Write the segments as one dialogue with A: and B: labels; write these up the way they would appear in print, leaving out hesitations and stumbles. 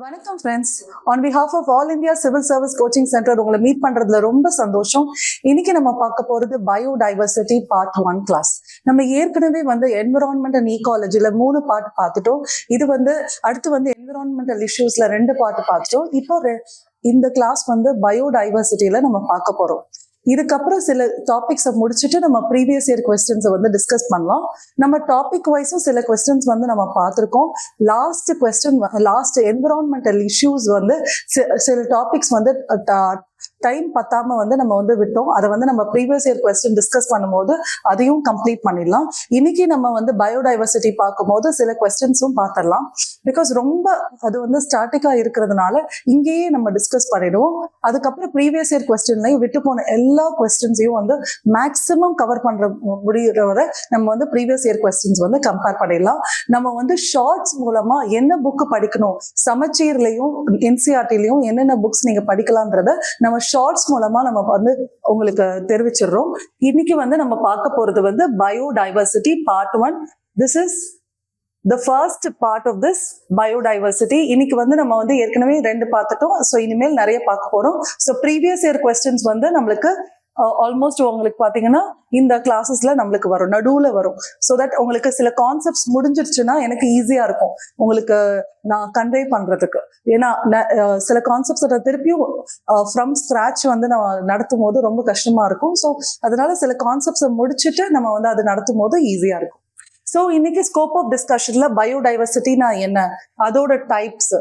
A: வணக்கம் friends. On behalf of all India civil service coaching centre உங்களை meet பண்றதுல ரொம்ப சந்தோஷம். இன்னைக்கு நம்ம பார்க்க போறது பயோடைவர்சிட்டி பார்ட் 1 கிளாஸ். நம்ம ஏற்கனவே என்விரான்மெண்ட் அண்ட் ஈகாலஜில 3 பார்ட் பார்த்துட்டோம். இது அடுத்து என்விரான்மெண்டல் இஷ்யூஸ்ல 2 பார்ட் பார்த்துட்டோம். இப்போ இந்த கிளாஸ் பயோடைவர்சிட்டியில நம்ம பார்க்க போறோம். இதுக்கப்புறம் சில டாபிக்ஸை முடிச்சுட்டு நம்ம ப்ரீவியஸ் இயர் கொஸ்டின்ஸை டிஸ்கஸ் பண்ணலாம். நம்ம டாபிக் வைஸும் சில கொஸ்டின்ஸ் நம்ம பார்த்துருக்கோம். லாஸ்ட் என்விரான்மெண்டல் இஷ்யூஸ் சில டாபிக்ஸ் டைம் பத்தாம நம்ம விட்டோம். அதை நம்ம ப்ரீவியஸ் இயர் கொஸ்டின் டிஸ்கஸ் பண்ணும்போது அதையும் கம்ப்ளீட் பண்ணிடலாம். இன்னைக்கு நம்ம பயோடைவர்சிட்டி பார்க்கும்போது சில கொஸ்டின்ஸும் பார்த்துடலாம். பிகாஸ் ரொம்ப அது ஸ்டாட்டிக்கா இருக்கிறதுனால இங்கேயே நம்ம டிஸ்கஸ் பண்ணிடுவோம். அதுக்கப்புறம் ப்ரீவியஸ் இயர் கொஸ்டின்லையும் விட்டு போன எல்லா கொஸ்டின்ஸையும் மேக்சிமம் கவர் பண்ற முடிகிற வரை நம்ம ப்ரீவியஸ் இயர் கொஸ்டின்ஸ் கம்பேர் பண்ணிடலாம். நம்ம ஷார்ட்ஸ் மூலமா என்ன புக் படிக்கணும், சமச்சீர்லையும் என்சிஆர்டிலையும் என்னென்ன புக்ஸ் நீங்க படிக்கலாம்ன்றத நம்ம ஷார்ட்ஸ் மூலமா நம்ம உங்களுக்கு தெரிவிச்சிடுறோம். இன்னைக்கு நம்ம பார்க்க போறது biodiversity part 1. This is the first part of this biodiversity. இன்னைக்கு நம்ம ஏற்கனவே 2 பார்த்துட்டோம். ஸோ இனிமேல் நிறைய பார்க்க போறோம். ஸோ ப்ரீவியஸ் இயர் கொஸ்டின்ஸ் நம்மளுக்கு ஆல்மோஸ்ட் உங்களுக்கு பாத்தீங்கன்னா இந்த கிளாஸஸ்ல நம்மளுக்கு வரும், நடுவுல வரும். ஸோ தட் உங்களுக்கு சில கான்செப்ட்ஸ் முடிஞ்சிருச்சுன்னா எனக்கு ஈஸியா இருக்கும் உங்களுக்கு நான் கன்வே பண்றதுக்கு. ஏன்னா சில கான்செப்ட்ஸோட திருப்பியும் ஃப்ரம் ஸ்கிராச் நான் நடத்தும் போது ரொம்ப கஷ்டமா இருக்கும். ஸோ அதனால சில கான்செப்ட்ஸை முடிச்சுட்டு நம்ம அது நடத்தும் போது ஈஸியா இருக்கும். ஸோ இன்னைக்கு ஸ்கோப் ஆஃப் டிஸ்கஷன்ல பயோடைவர்சிட்டினா என்ன, அதோட டைப்ஸ்,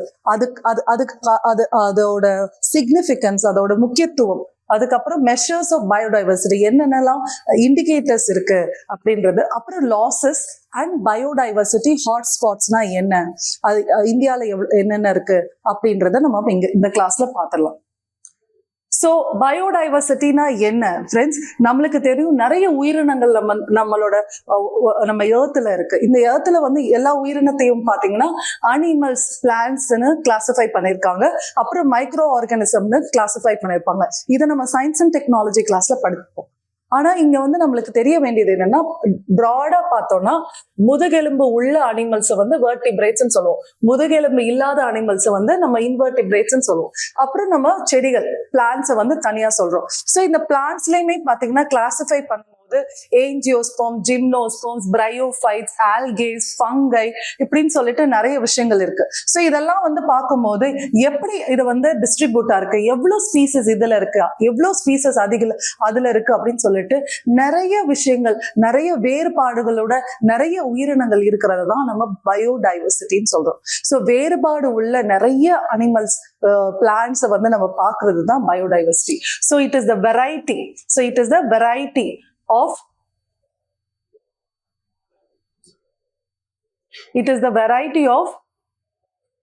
A: அதோட சிக்னிஃபிகன்ஸ், அதோட முக்கியத்துவம், அதுக்கப்புறம் மெஷர்ஸ் ஆஃப் பயோடைவர்சிட்டி என்னென்னலாம் இண்டிகேட்டர்ஸ் இருக்கு அப்படின்றது, அப்புறம் லாசஸ் அண்ட் பயோடைவர்சிட்டி ஹாட்ஸ்பாட்ஸ்னா என்ன, அது இந்தியாவில் என்னென்ன இருக்கு அப்படின்றத நம்ம இந்த கிளாஸ்ல பார்த்துடலாம். ஸோ பயோடைவர்சிட்டினா என்ன ஃப்ரெண்ட்ஸ்? நம்மளுக்கு தெரியும் நிறைய உயிரினங்கள் நம்ம எர்த்ல இருக்கு. இந்த எர்த்ல எல்லா உயிரினத்தையும் பாத்தீங்கன்னா அனிமல்ஸ், பிளான்ட்ஸ்னு கிளாசிஃபை பண்ணிருக்காங்க. அப்புறம் மைக்ரோ ஆர்கானிசம்னு கிளாசிஃபை பண்ணிருப்பாங்க. இதை நம்ம சயின்ஸ் அண்ட் டெக்னாலஜி கிளாஸ்ல படிப்போம். ஆனா இங்க நம்மளுக்கு தெரிய வேண்டியது என்னன்னா, பிராடா பார்த்தோம்னா முதுகெலும்பு உள்ள அனிமல்ஸ் வெர்டிபிரேட்ஸ் சொல்லுவோம், முதுகெலும்பு இல்லாத அனிமல்ஸ் நம்ம இன்வெர்டிபிரேட்ஸ் சொல்லுவோம். அப்புறம் நம்ம செடிகள், பிளான்ட்ஸை தனியா சொல்றோம். ஸோ இந்த பிளான்ட்ஸ்லயுமே பாத்தீங்கன்னா கிளாசிஃபை பண்ணும்போது ஏஞ்சியோஸ்போம், ஜிம்னோஸ்போம்ஸ், பிரையோஃபைட்ஸ், ஆல்கேஸ், ஃபங்கை இப்படின்னு சொல்லிட்டு நிறைய விஷயங்கள் இருக்கு. ஸோ இதெல்லாம் பார்க்கும்போது எப்படி இது டிஸ்ட்ரிபியூட்டா இருக்கு, எவ்வளவு ஸ்பீசஸ் இதுல இருக்கு, எவ்வளவு ஸ்பீசஸ் அதுல இருக்கு அப்படின்னு சொல்லிட்டு நிறைய விஷயங்கள், நிறைய வேறுபாடுகளோட நிறைய உயிரினங்கள் இருக்கிறத தான் நம்ம பயோடைவர்சிட்டின்னு சொல்றோம். ஸோ வேறுபாடு உள்ள நிறைய அனிமல்ஸ், பிளான்ட்ஸை நம்ம பார்க்கறது தான் biodiversity. So it is the variety. So it is the variety of it is the variety of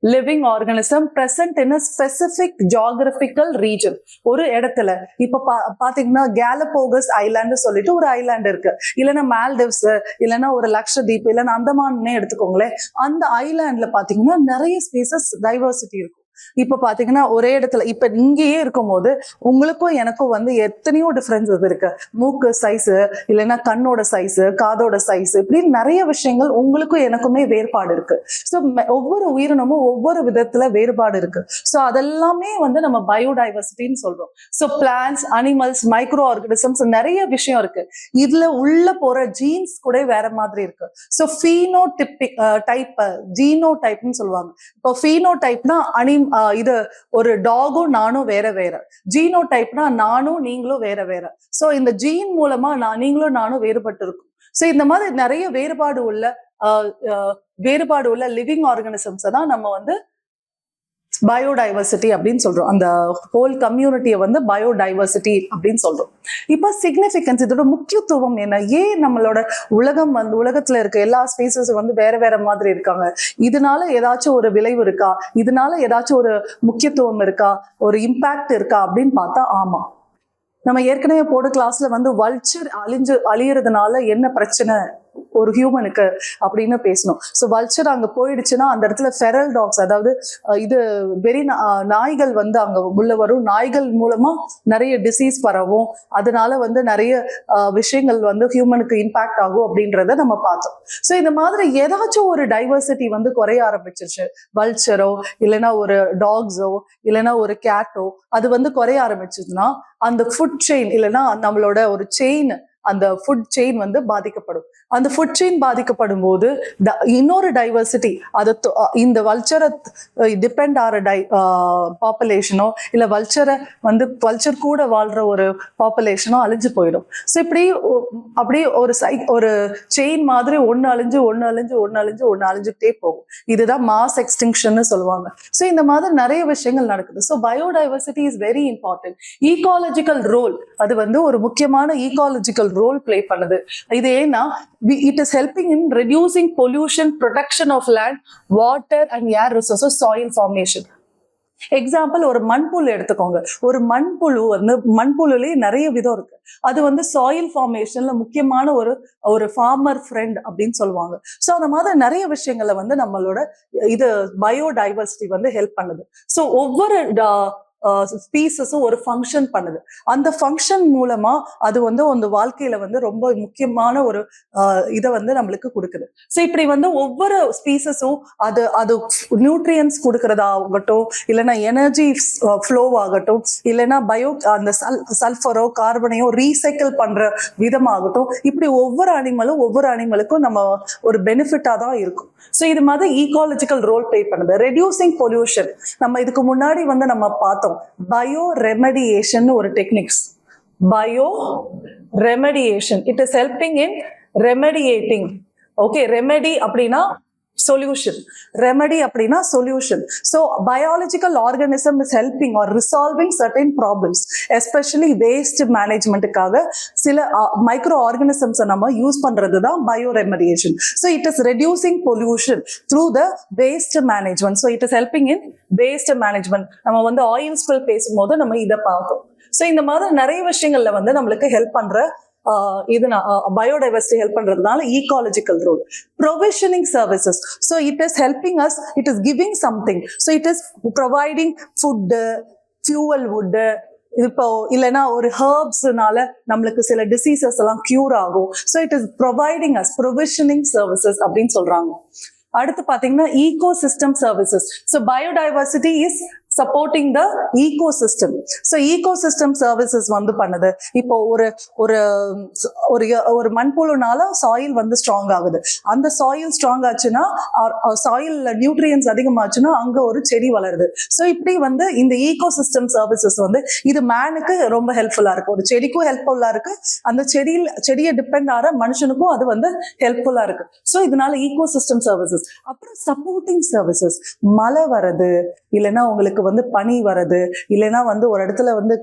A: living organism present in a specific geographical region. ஒரு இடத்துல இப்ப பாத்தீங்கன்னா கேலபோகஸ் ஐலாண்டு சொல்லிட்டு ஒரு ஐலாண்ட் இருக்கு, இல்லைன்னா மால்டிவ்ஸ், இல்லைன்னா ஒரு லக்ஷதீப், இல்லைன்னா அந்தமானே எடுத்துக்கோங்களேன். அந்த ஐலாண்ட்ல பாத்தீங்கன்னா நிறைய ஸ்பீசஸ் டைவர்சிட்டி இருக்கும். இப்ப பாத்தீங்கன்னா ஒரே இடத்துல இப்ப இங்கேயே இருக்கும் போது உங்களுக்கும் எனக்கும் எத்தனையோ டிஃபரன்சஸ் இருக்கு. மூக்கு சைஸ், இல்லைன்னா கண்ணோட சைஸ், காதோட சைஸ், இப்படி நிறைய விஷயங்கள் உங்களுக்கும் எனக்குமே வேறுபாடு இருக்கு. ஸோ ஒவ்வொரு உயிரினமும் ஒவ்வொரு விதத்துல வேறுபாடு இருக்கு. ஸோ அதெல்லாமே நம்ம பயோடைவர்சிட்டின்னு சொல்றோம். So plants, animals, micro organisms நிறைய விஷயம் இருக்கு. இதுல உள்ள போற ஜீன்ஸ் கூட வேற மாதிரி இருக்கு. ஸோ ஃபீனோடைப், ஜீனோடைப்னு சொல்லுவாங்க. இப்போ ஃபீனோடைப்னா இது ஒரு டாகும் நானும் வேற வேற, ஜீனோ டைப்னா நானும் நீங்களும் வேற வேற. சோ இந்த ஜீன் மூலமா நீங்களும் நானும் வேறுபட்டு இருக்கும். சோ இந்த மாதிரி நிறைய வேறுபாடு உள்ள லிவிங் ஆர்கானிசம்ஸ் தான் நம்ம பயோடைவர்சிட்டி அப்படின்னு சொல்றோம். அந்த ஹோல் கம்யூனிட்டியை பயோடைவர்சிட்டி அப்படின்னு சொல்றோம். இப்ப சிக்னிஃபிகன்ஸ், இதோட முக்கியத்துவம் என்ன, ஏன் நம்மளோட உலகத்துல இருக்க எல்லா ஸ்பீசஸ் வேற வேற மாதிரி இருக்காங்க, இதனால ஏதாச்சும் ஒரு விளைவு இருக்கா, இதனால ஏதாச்சும் ஒரு முக்கியத்துவம் இருக்கா, ஒரு இம்பாக்ட் இருக்கா அப்படின்னு பார்த்தா ஆமா. நம்ம ஏற்கனவே போட கிளாஸ்ல வல்ச்சர் அழியறதுனால என்ன பிரச்சனை ஒரு ஹியூமனுக்கு அப்படின்னு பேசணும். ஸோ வல்ச்சர் அங்க போயிடுச்சுன்னா அந்த இடத்துல ஃபெரல் டாக்ஸ், அதாவது இது வெறி நாய்கள் வந்து அங்க உள்ள வரும். நாய்கள் மூலமா நிறைய டிசீஸ் பரவும். அதனால வந்து நிறைய விஷயங்கள் வந்து ஹியூமனுக்கு இம்பாக்ட் ஆகும் அப்படின்றத நம்ம பார்த்தோம். ஸோ இந்த மாதிரி ஏதாச்சும் ஒரு டைவர்சிட்டி வந்து குறைய ஆரம்பிச்சிருச்சு, வல்ச்சரோ இல்லைன்னா ஒரு டாக்ஸோ இல்லைன்னா ஒரு கேட்டோ அது வந்து குறைய ஆரம்பிச்சதுன்னா அந்த ஃபுட் செயின் இல்லைன்னா நம்மளோட ஒரு செயின், அந்த ஃபுட் செயின் வந்து பாதிக்கப்படும். அந்த ஃபுட் செயின் பாதிக்கப்படும் போது இன்னொரு டைவர்சிட்டி, அது இந்த வல்ச்சரை டிபெண்ட் ஆகிற பாப்புலேஷனோ இல்லை வல்ச்சரை வந்து வல்ச்சர் கூட வாழ்ற ஒரு பாப்புலேஷனோ அழிஞ்சு போயிடும். ஸோ இப்படி அப்படியே ஒரு செயின் மாதிரி ஒன்று அழிஞ்சு அழிஞ்சுக்கிட்டே போகும். இதுதான் மாஸ் எக்ஸ்டிங்ஷன் சொல்லுவாங்க. ஸோ இந்த மாதிரி நிறைய விஷயங்கள் நடக்குது. So biodiversity is very important. Ecological role, அது வந்து ஒரு முக்கியமான ஈகாலஜிக்கல் ரோல் பிளே பண்ணுது. இது ஏன்னா it is helping in reducing pollution, protection of land, water and air resources, soil formation. Example, ஒரு மண்புழு எடுத்துக்கோங்க. ஒரு மண்புழு வந்து மண்புழுலயே நிறைய விதம் இருக்கு. அது வந்து சாயில் ஃபார்மேஷன்ல முக்கியமான ஒரு ஃபார்மர் ஃப்ரெண்ட் அப்படின்னு சொல்லுவாங்க. ஸோ அந்த மாதிரி நிறைய விஷயங்களை வந்து நம்மளோட இது பயோடைவர்சிட்டி வந்து ஹெல்ப் பண்ணுது. ஸோ ஒவ்வொரு ஸ்பீசஸும் ஒரு ஃபங்க்ஷன் பண்ணுது. அந்த ஃபங்க்ஷன் மூலமா அது வந்து அந்த வாழ்க்கையில வந்து ரொம்ப முக்கியமான ஒரு இதை வந்து நம்மளுக்கு கொடுக்குது. ஸோ இப்படி வந்து ஒவ்வொரு ஸ்பீசஸும் அது நியூட்ரியன்ஸ் கொடுக்கறதாகட்டும், இல்லைன்னா எனர்ஜி ஃப்ளோ ஆகட்டும், இல்லைன்னா அந்த சல்ஃபரோ கார்பனையோ ரீசைக்கிள் பண்ற விதமாகட்டும், இப்படி ஒவ்வொரு அனிமலுக்கும் நம்ம ஒரு பெனிஃபிட்டா தான் இருக்கும். ஸோ இது மாதிரி ஈகாலஜிக்கல் ரோல் பிளே பண்ணுது. ரெடியூசிங் பொல்யூஷன், நம்ம இதுக்கு முன்னாடி வந்து நம்ம பார்த்தோம் பயோ ரெமெடியேஷன் ஒரு techniques. Bioremediation, it is helping in remediating. Okay, remedy அப்படின்னா சொல்யூஷன், ரெமெடி அப்படின்னா solution. So biological organism is helping or resolving certain problems, especially waste மேனேஜ்மெண்ட்டுக்காக சில மைக்ரோ ஆர்கானிசம்ஸை நம்ம யூஸ் பண்றது தான் bioremediation. So it is reducing pollution through the waste management. So it is helping in waste management. நம்ம வந்து oil spill பேசும்போது நம்ம இதை பார்த்தோம். ஸோ இந்த மாதிரி நிறைய விஷயங்கள்ல வந்து நம்மளுக்கு ஹெல்ப் பண்ற இது பயோடைவர்சிட்டி ஹெல்ப் பண்றதுனால ecological role. Provisioning services, so it is helping us, it is giving something. So it is providing food, fuel wood, இப்போ இல்லைன்னா ஒரு ஹர்ப்ஸ்னால நம்மளுக்கு சில டிசீசஸ் எல்லாம் கியூர் ஆகும். So it is providing us provisioning services அப்படின்னு சொல்றாங்க. அடுத்து பாத்தீங்கன்னா ecosystem services. So biodiversity is supporting the ecosystem. So ecosystem services வந்து பண்ணுது. இப்போ ஒரு ஒரு ஒரு மண்புழுனால சாயில் வந்து ஸ்ட்ராங் ஆகுது. அந்த சாயில் ஸ்ட்ராங் ஆச்சுன்னா, சாயில்ல நியூட்ரியன்ஸ் அதிகமாச்சுன்னா அங்க ஒரு செடி வளருது. ஸோ இப்படி வந்து இந்த ஈகோசிஸ்டம் சர்வீசஸ் வந்து இது மேனுக்கு ரொம்ப ஹெல்ப்ஃபுல்லா இருக்கு. ஒரு செடிக்கும் ஹெல்ப்ஃபுல்லா இருக்கு, அந்த செடியை டிபெண்ட் ஆகிற மனுஷனுக்கும் அது வந்து ஹெல்ப்ஃபுல்லா இருக்கு. ஸோ இதனால ஈகோசிஸ்டம் சர்வீசஸ். அப்புறம் சப்போர்ட்டிங் சர்வீசஸ், மழை வருது, இல்லைன்னா உங்களுக்கு வந்து பனி வருது, இல்லைன்னா வந்து ஒரு இடத்துல வந்து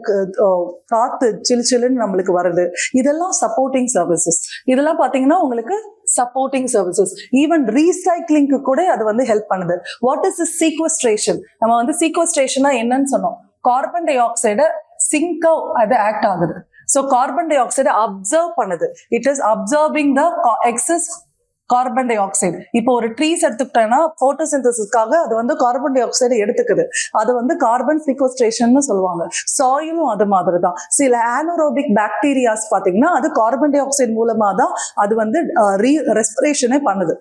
A: காத்து சில்லுன்னு நம்மளுக்கு வருது, இதெல்லாம் சப்போர்ட்டிங் சர்வீசஸ். இதெல்லாம் பாத்தீங்கன்னா உங்களுக்கு சப்போர்ட்டிங் சர்வீசஸ். ஈவன் ரீசைக்ளிங்க்கு கூட அது வந்து ஹெல்ப் பண்ணுது. What is sequestration? நம்ம வந்து சீக்வஸ்ட்ரேஷனா என்னன்னு சொன்னோம். கார்பன் டை ஆக்சைடை சிங்கா அது ஆக்ட் ஆகுது. ஸோ கார்பன் டை ஆக்சைடை அப்சர்வ் பண்ணுது. It is absorbing the excess carbon dioxide. இப்போ ஒரு ட்ரீஸ் எடுத்துக்கிட்டோம்னா போட்டோசிந்தசிஸ்க்காக அது வந்து கார்பன் டை ஆக்சைடு எடுத்துக்குது. அது வந்து கார்பன் சீக்வஸ்ட்ரேஷன் சொல்லுவாங்க. சாயிலும் அது மாதிரி தான். சில ஆனோரோபிக் பாக்டீரியாஸ் பாத்தீங்கன்னா அது கார்பன் டை ஆக்சைடு மூலமா தான் அது வந்து ரெஸ்பிரேஷனே பண்ணுது.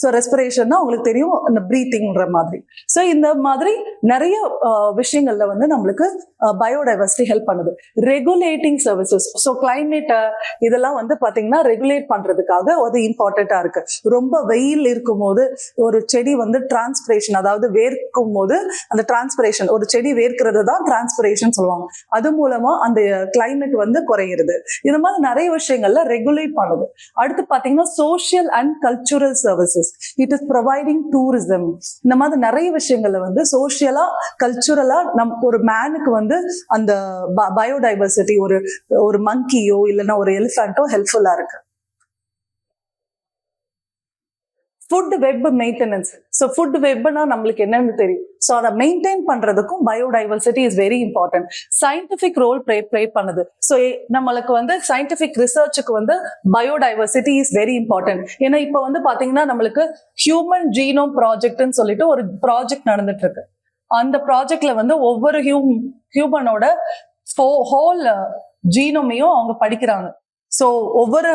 A: ஸோ ரெஸ்பிரேஷன்னா உங்களுக்கு தெரியும், இந்த பிரீத்திங்ன்ற மாதிரி. ஸோ இந்த மாதிரி நிறைய விஷயங்கள்ல வந்து நம்மளுக்கு பயோடைவர்சிட்டி ஹெல்ப் பண்ணுது. ரெகுலேட்டிங் சர்வீசஸ், ஸோ கிளைமேட் இதெல்லாம் வந்து பாத்தீங்கன்னா ரெகுலேட் பண்றதுக்காக அது இம்பார்ட்டண்டா இருக்கு. ரொம்ப வெயில் இருக்கும் போது ஒரு செடி வந்து டிரான்ஸ்பிரேஷன், அதாவது வேர்க்கும் போது அந்த டிரான்ஸ்பிரேஷன், ஒரு செடி வேர்க்கிறது தான் டிரான்ஸ்பிரேஷன் சொல்லுவாங்க. அது மூலமா அந்த கிளைமேட் வந்து குறையிறது. இந்த மாதிரி நிறைய விஷயங்கள்ல ரெகுலேட் பண்ணுது. அடுத்து பாத்தீங்கன்னா social and cultural services. It is providing tourism. இந்த மாதிரி நிறைய விஷயங்கள்ல வந்து சோஷியலா கல்ச்சுரலா ஒரு மேனுக்கு வந்து அந்த பயோடைவர்சிட்டி, ஒரு மங்கியோ இல்லைன்னா ஒரு எலிஃபண்டோ ஹெல்ப்ஃபுல்லா இருக்கு. Food web maintenance. So food வெப்னா நம்மளுக்கு என்னன்னு தெரியும். ஸோ அதை மெயின்டைன் பண்றதுக்கும் biodiversity is very important. Scientific role play பண்ணுது. ஸோ நம்மளுக்கு வந்து சயின்டிபிக் ரிசர்ச்சுக்கு வந்து பயோடைவர்சிட்டி இஸ் வெரி இம்பார்ட்டன்ட். ஏன்னா இப்போ வந்து பாத்தீங்கன்னா நம்மளுக்கு ஹியூமன் ஜீனோம் ப்ராஜெக்ட்னு சொல்லிட்டு ஒரு ப்ராஜெக்ட் நடந்துட்டு இருக்கு. அந்த ப்ராஜெக்ட்ல வந்து ஒவ்வொரு ஹியூமனோட ஹோல் ஜீனோமையும் அவங்க படிக்கிறாங்க. ஸோ ஒவ்வொரு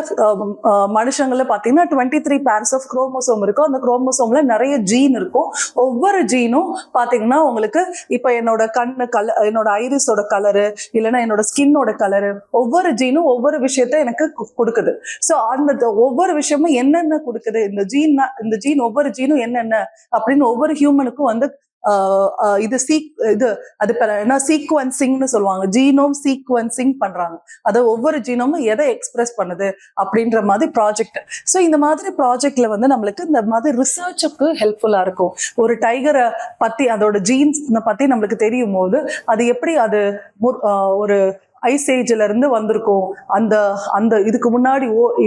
A: மனுஷங்கள பாத்தீங்கன்னா 23 பேர்ஸ் ஆஃப் குரோமோசோம் இருக்கும். அந்த குரோமோசோம்ல நிறைய ஜீன் இருக்கும். ஒவ்வொரு ஜீனும் பாத்தீங்கன்னா உங்களுக்கு இப்ப என்னோட கண்ணு கலர், என்னோட ஐரிஸோட கலரு, இல்லைன்னா என்னோட ஸ்கின்னோட கலரு, ஒவ்வொரு ஜீனும் ஒவ்வொரு விஷயத்த எனக்கு கொடுக்குது. ஸோ அந்த ஒவ்வொரு விஷயமும் என்னென்ன கொடுக்குது, இந்த ஜீன் ஒவ்வொரு ஜீனும் என்னென்ன அப்படின்னு ஒவ்வொரு ஹியூமனுக்கும் வந்து இது அது என்ன சீக்வன்சிங்னு சொல்லுவாங்க. ஜீனோம் சீக்வன்சிங் பண்றாங்க. அது ஒவ்வொரு ஜீனோமும் எதை எக்ஸ்பிரஸ் பண்ணுது அப்படின்ற மாதிரி ப்ராஜெக்ட். ஸோ இந்த மாதிரி ப்ராஜெக்ட்ல வந்து நம்மளுக்கு இந்த மாதிரி ரிசர்ச்சுக்கு ஹெல்ப்ஃபுல்லா இருக்கும். ஒரு டைகரை பத்தி அதோட ஜீன்ஸ் பத்தி நம்மளுக்கு தெரியும் போது அது எப்படி அது ஒரு ஐஸ் ஏஜ்ல இருந்து வந்திருக்கும், அந்த இதுக்கு முன்னாடி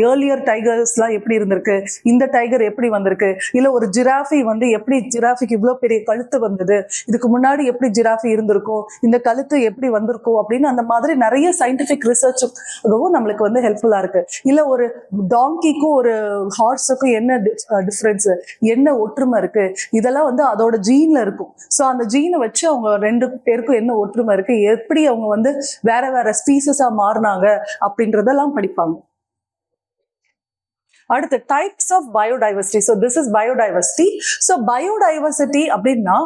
A: ஏர்லியர் டைகர்ஸ் எல்லாம் எப்படி இருந்திருக்கு, இந்த டைகர் எப்படி வந்திருக்கு, இல்ல ஒரு ஜிராஃபி வந்து எப்படி ஜிராஃபிக்கு இவ்வளவு பெரிய கழுத்து வந்தது, இதுக்கு முன்னாடி எப்படி ஜிராஃபி இருந்திருக்கும், இந்த கழுத்து எப்படி வந்திருக்கும் அப்படின்னு அந்த மாதிரி நிறைய சயின்டிபிக் ரிசர்ச்சுக்கும் நம்மளுக்கு வந்து ஹெல்ப்ஃபுல்லா இருக்கு. இல்ல ஒரு டாங்கிக்கும் ஒரு ஹார்ஸுக்கும் என்ன டிஃபரன்ஸ், என்ன ஒற்றுமை இருக்கு, இதெல்லாம் வந்து அதோட ஜீன்ல இருக்கும். ஸோ அந்த ஜீனை வச்சு அவங்க ரெண்டு பேருக்கும் என்ன ஒற்றுமை இருக்கு, எப்படி அவங்க வந்து வேற வேற ஸ்பீசஸா மாறினாங்க அப்படின்றதெல்லாம் படிப்பாங்க. அடுத்து types of biodiversity. So this is biodiversity. So biodiversity அப்படின்னா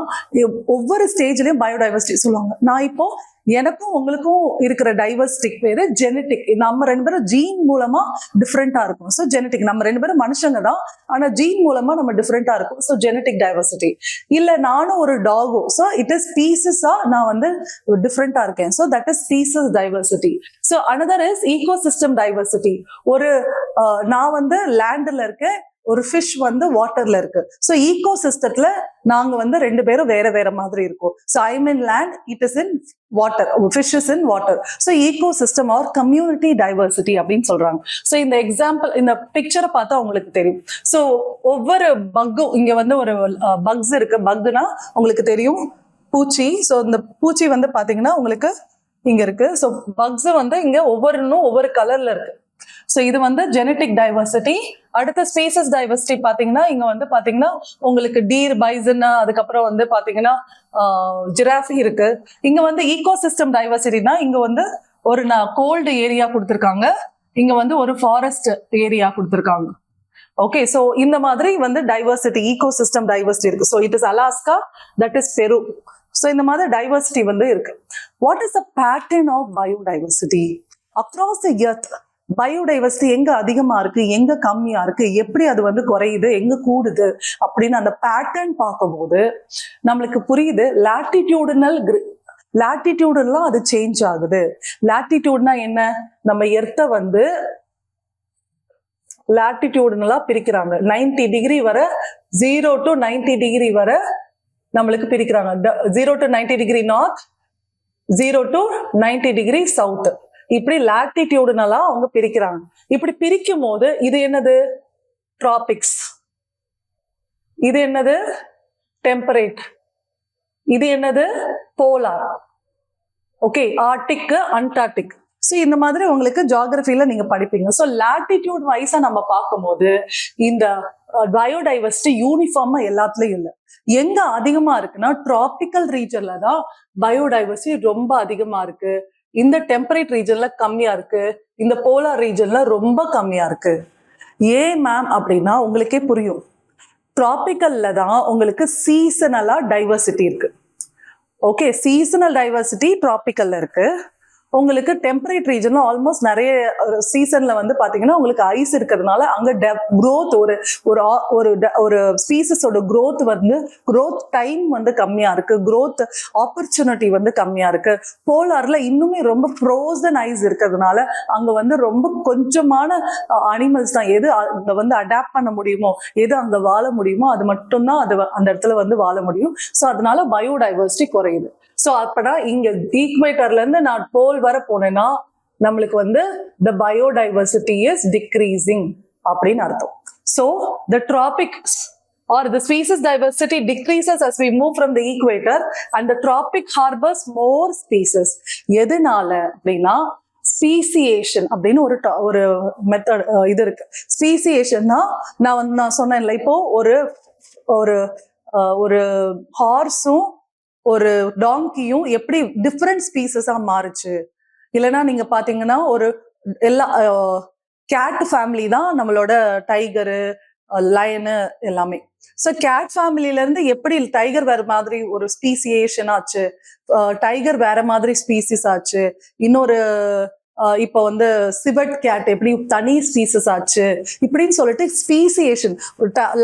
A: ஒவ்வொரு ஸ்டேஜ்லயும் பயோடைவர்சிட்டி சொல்லுவாங்க. நான் இப்போ எனக்கும் உங்களுக்கும் இருக்கிற டைவர்சிட்டிக்கு பேரு ஜெனட்டிக். நம்ம ரெண்டு பேரும் ஜீன் மூலமா டிஃப்ரெண்டா இருக்கும். ஸோ ஜெனட்டிக், நம்ம ரெண்டு பேரும் மனுஷங்க தான், ஆனா ஜீன் மூலமா நம்ம டிஃப்ரெண்டா இருக்கும். So genetic diversity. இல்ல நானும் ஒரு டாகோ, ஸோ இட் இஸ் ஸ்பீசஸா நான் வந்து டிஃப்ரெண்டா இருக்கேன். So that is species diversity. So another is ecosystem diversity. ஒரு நான் வந்து லேண்ட்ல இருக்கேன், ஒரு ஃபிஷ் வந்து வாட்டர்ல இருக்கு. ஸோ ஈகோ சிஸ்டத்துல நாங்க வந்து ரெண்டு பேரும் வேற வேற மாதிரி இருக்கும். So I mean land, it is in water, fish is in water. So ecosystem or community diversity அப்படின்னு சொல்றாங்க. ஸோ இந்த எக்ஸாம்பிள், இந்த பிக்சரை பார்த்தா உங்களுக்கு தெரியும். ஸோ ஒவ்வொரு பக்கும், இங்க வந்து ஒரு பக்ஸ் இருக்கு. பக்னா உங்களுக்கு தெரியும் பூச்சி. ஸோ இந்த பூச்சி வந்து பாத்தீங்கன்னா உங்களுக்கு இங்க இருக்கு. ஸோ பக்ஸ் வந்து இங்க ஒவ்வொரு கலர்ல இருக்கு. ஸோ இது வந்து ஜெனட்டிக் டைவர்சிட்டி. அடுத்த ஸ்பீசஸ் டைவர்சிட்டி பாத்தீங்கன்னா இங்க வந்து பாத்தீங்கன்னா உங்களுக்கு டீர், பைசன், அதுக்கப்புறம் வந்து பாத்தீங்கன்னா ஜிராஃபி இருக்கு. இங்க வந்து ஈகோசிஸ்டம் டைவர்சிட்டினா இங்க வந்து ஒரு கோல்டு ஏரியா கொடுத்துருக்காங்க, இங்க வந்து ஒரு ஃபாரஸ்ட் ஏரியா கொடுத்துருக்காங்க. ஓகே, ஸோ இந்த மாதிரி வந்து டைவர்சிட்டி, ஈகோசிஸ்டம் டைவர்சிட்டி இருக்கு. So it is Alaska, that is Peru. So இந்த மாதிரி டைவர்சிட்டி வந்து இருக்கு. What is the pattern of biodiversity across the earth? Biodiversity எங்க அதிகமா இருக்கு, எங்க கம்மியா இருக்கு, எப்படி அது வந்து குறையுது, எங்க கூடுது அப்படின்னு அந்த பேட்டர்ன் பார்க்கும்போது நம்மளுக்கு புரியுது. லாட்டிடியூடுலாம் அது சேஞ்ச் ஆகுது. லாட்டிடியூட்னா என்ன? நம்ம எர்த்தை வந்து லாட்டிடியூடுனலா பிரிக்கிறாங்க. 90 டிகிரி வரை, 0 to 90 டிகிரி வரை நம்மளுக்கு பிரிக்கிறாங்க. 0 to 90 degree north, 0 to 90 degree south, இப்படி லாட்டிடியூடுனலா அவங்க பிரிக்கிறாங்க. இப்படி பிரிக்கும் போது இது என்னது? டிராபிக்ஸ். இது என்னது? டெம்பரேட். இது என்னது? Polar. Okay, Arctic, Antarctic. So இந்த மாதிரி உங்களுக்கு ஜியோகிராஃபில நீங்க படிப்பீங்க. ஸோ லாட்டிடியூட் வைஸா நம்ம பார்க்கும்போது இந்த பயோடைவர்சிட்டி யூனிஃபார்மா எல்லாத்துலயும் இல்லை. எங்க அதிகமா இருக்குன்னா டிராபிக்கல் ரீஜன்ல தான் பயோடைவர்சிட்டி ரொம்ப அதிகமா இருக்கு. இந்த டெம்பரேட் ரீஜன்ல கம்மியா இருக்கு. இந்த போலார் ரீஜன்ல ரொம்ப கம்மியா இருக்கு. ஏன் மேம் அப்படின்னா உங்களுக்கே புரியும். டிராபிக்கல்ல தான் உங்களுக்கு சீசனலா டைவர்சிட்டி இருக்கு. ஓகே, சீசனல் டைவர்சிட்டி டிராபிக்கல்ல இருக்கு. உங்களுக்கு டெம்பரேட் ரீஜன்ல ஆல்மோஸ்ட் நிறைய சீசன்ல வந்து பாத்தீங்கன்னா உங்களுக்கு ஐஸ் இருக்கிறதுனால அங்க growth ஒரு ஸ்பீசஸோட growth வந்து growth டைம் வந்து கம்மியா இருக்கு, growth ஆப்பர்ச்சுனிட்டி வந்து கம்மியா இருக்கு. போலார்ல இன்னுமே ரொம்ப ஃப்ரோசன் ஐஸ் இருக்கிறதுனால அங்க வந்து ரொம்ப கொஞ்சமான அனிமல்ஸ் தான், எது அங்க வந்து அடாப்ட் பண்ண முடியுமோ, எது அங்க வாழ முடியுமோ அது மட்டும்தான் அது அந்த இடத்துல வந்து வாழ முடியும். ஸோ அதனால பயோடைவர்சிட்டி குறையுது. ஸோ அப்படா இங்க ஈக்வேட்டர்ல இருந்து நான் போல் வர போனேன்னா நம்மளுக்கு வந்து the biodiversity is decreasing அப்படின்னு அர்த்தம். So the tropic or the species diversity decreases as we move from the equator and the tropic harbors more species. எதனால அப்படின்னா ஸ்பீசியேஷன் அப்படின்னு ஒரு மெத்தட் இது இருக்கு. ஸ்பீசியேஷன்னா நான் சொன்னேன்ல, இப்போ ஒரு ஒரு ஒரு ஹார்ஸும் ஒரு டாங்கியும் எப்படி டிஃப்ரெண்ட் ஸ்பீசஸா மாறுச்சு. இல்லைன்னா நீங்க பாத்தீங்கன்னா ஒரு எல்லா கேட் ஃபேமிலி தான் நம்மளோட டைகரு, லயனு எல்லாமே. ஸோ கேட் ஃபேமிலில இருந்து எப்படி டைகர் வேற மாதிரி ஒரு ஸ்பீசியேஷன் ஆச்சு, டைகர் வேற மாதிரி ஸ்பீசிஸ் ஆச்சு, இன்னொரு இப்போ வந்து சிவட் கேட் எப்படி தனி ஸ்பீசஸ் ஆச்சு, இப்படின்னு சொல்லிட்டு ஸ்பீசியேஷன்.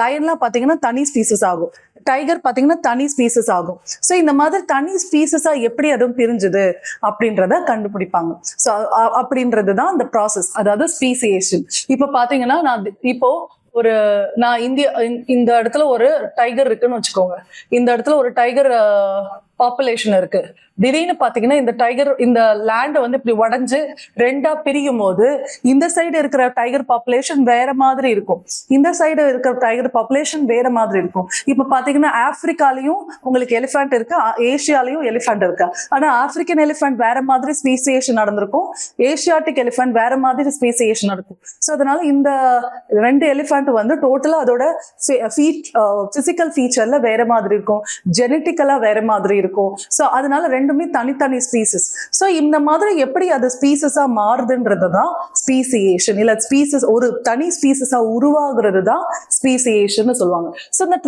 A: லயன்லாம் பாத்தீங்கன்னா தனி ஸ்பீசஸ் ஆகும், டைகர் பாத்தீங்கன்னா தனி ஸ்பீசஸ் ஆகும். ஸோ இந்த மாதிரி தனி ஸ்பீசஸா எப்படி அதுவும் பிரிஞ்சுது அப்படின்றத கண்டுபிடிப்பாங்க. ஸோ அப்படின்றது தான் இந்த ப்ராசஸ், அதாவது ஸ்பீசியேஷன். இப்போ பாத்தீங்கன்னா நான் இந்த இடத்துல ஒரு டைகர் இருக்குன்னு வச்சுக்கோங்க. இந்த இடத்துல ஒரு டைகர் பாப்புலேஷன் இருக்கு. திடீர்னு பாத்தீங்கன்னா இந்த டைகர் இந்த லேண்ட் வந்து இப்படி உடஞ்சு ரெண்டா பிரியும் போது இந்த சைடு இருக்கிற டைகர் பாப்புலேஷன் வேற மாதிரி இருக்கும், இந்த சைடு இருக்கிற டைகர் பாப்புலேஷன் வேற மாதிரி இருக்கும். இப்ப பாத்தீங்கன்னா ஆப்பிரிக்காலையும் உங்களுக்கு எலிஃபண்ட் இருக்கு, ஏசியாலையும் எலிஃபண்ட் இருக்கு. ஆனா ஆப்பிரிக்கன் எலிஃபண்ட் வேற மாதிரி ஸ்பீசியேஷன் நடந்திருக்கும், ஏசியாட்டிக் எலிஃபண்ட் வேற மாதிரி ஸ்பீசியேஷன் நடக்கும். ஸோ அதனால இந்த ரெண்டு எலிஃபண்ட் வந்து டோட்டலா அதோட பிசிக்கல் ஃபீச்சர்ல வேற மாதிரி இருக்கும், ஜெனட்டிக்கலா வேற மாதிரி இருக்கும். ஸோ அதனால ரெண்டுமே தனித்தனி ஸ்பீசிஸ். ஸோ இந்த மாதிரி எப்படி அது ஸ்பீசிஸா மாறுதுன்றது தான் ஸ்பீசியேஷன். இல்ல ஸ்பீசிஸ் ஒரு தனி ஸ்பீசிஸா உருவாகுறது தான் ஸ்பீசியேஷன் சொல்லுவாங்க. ஸோ இந்த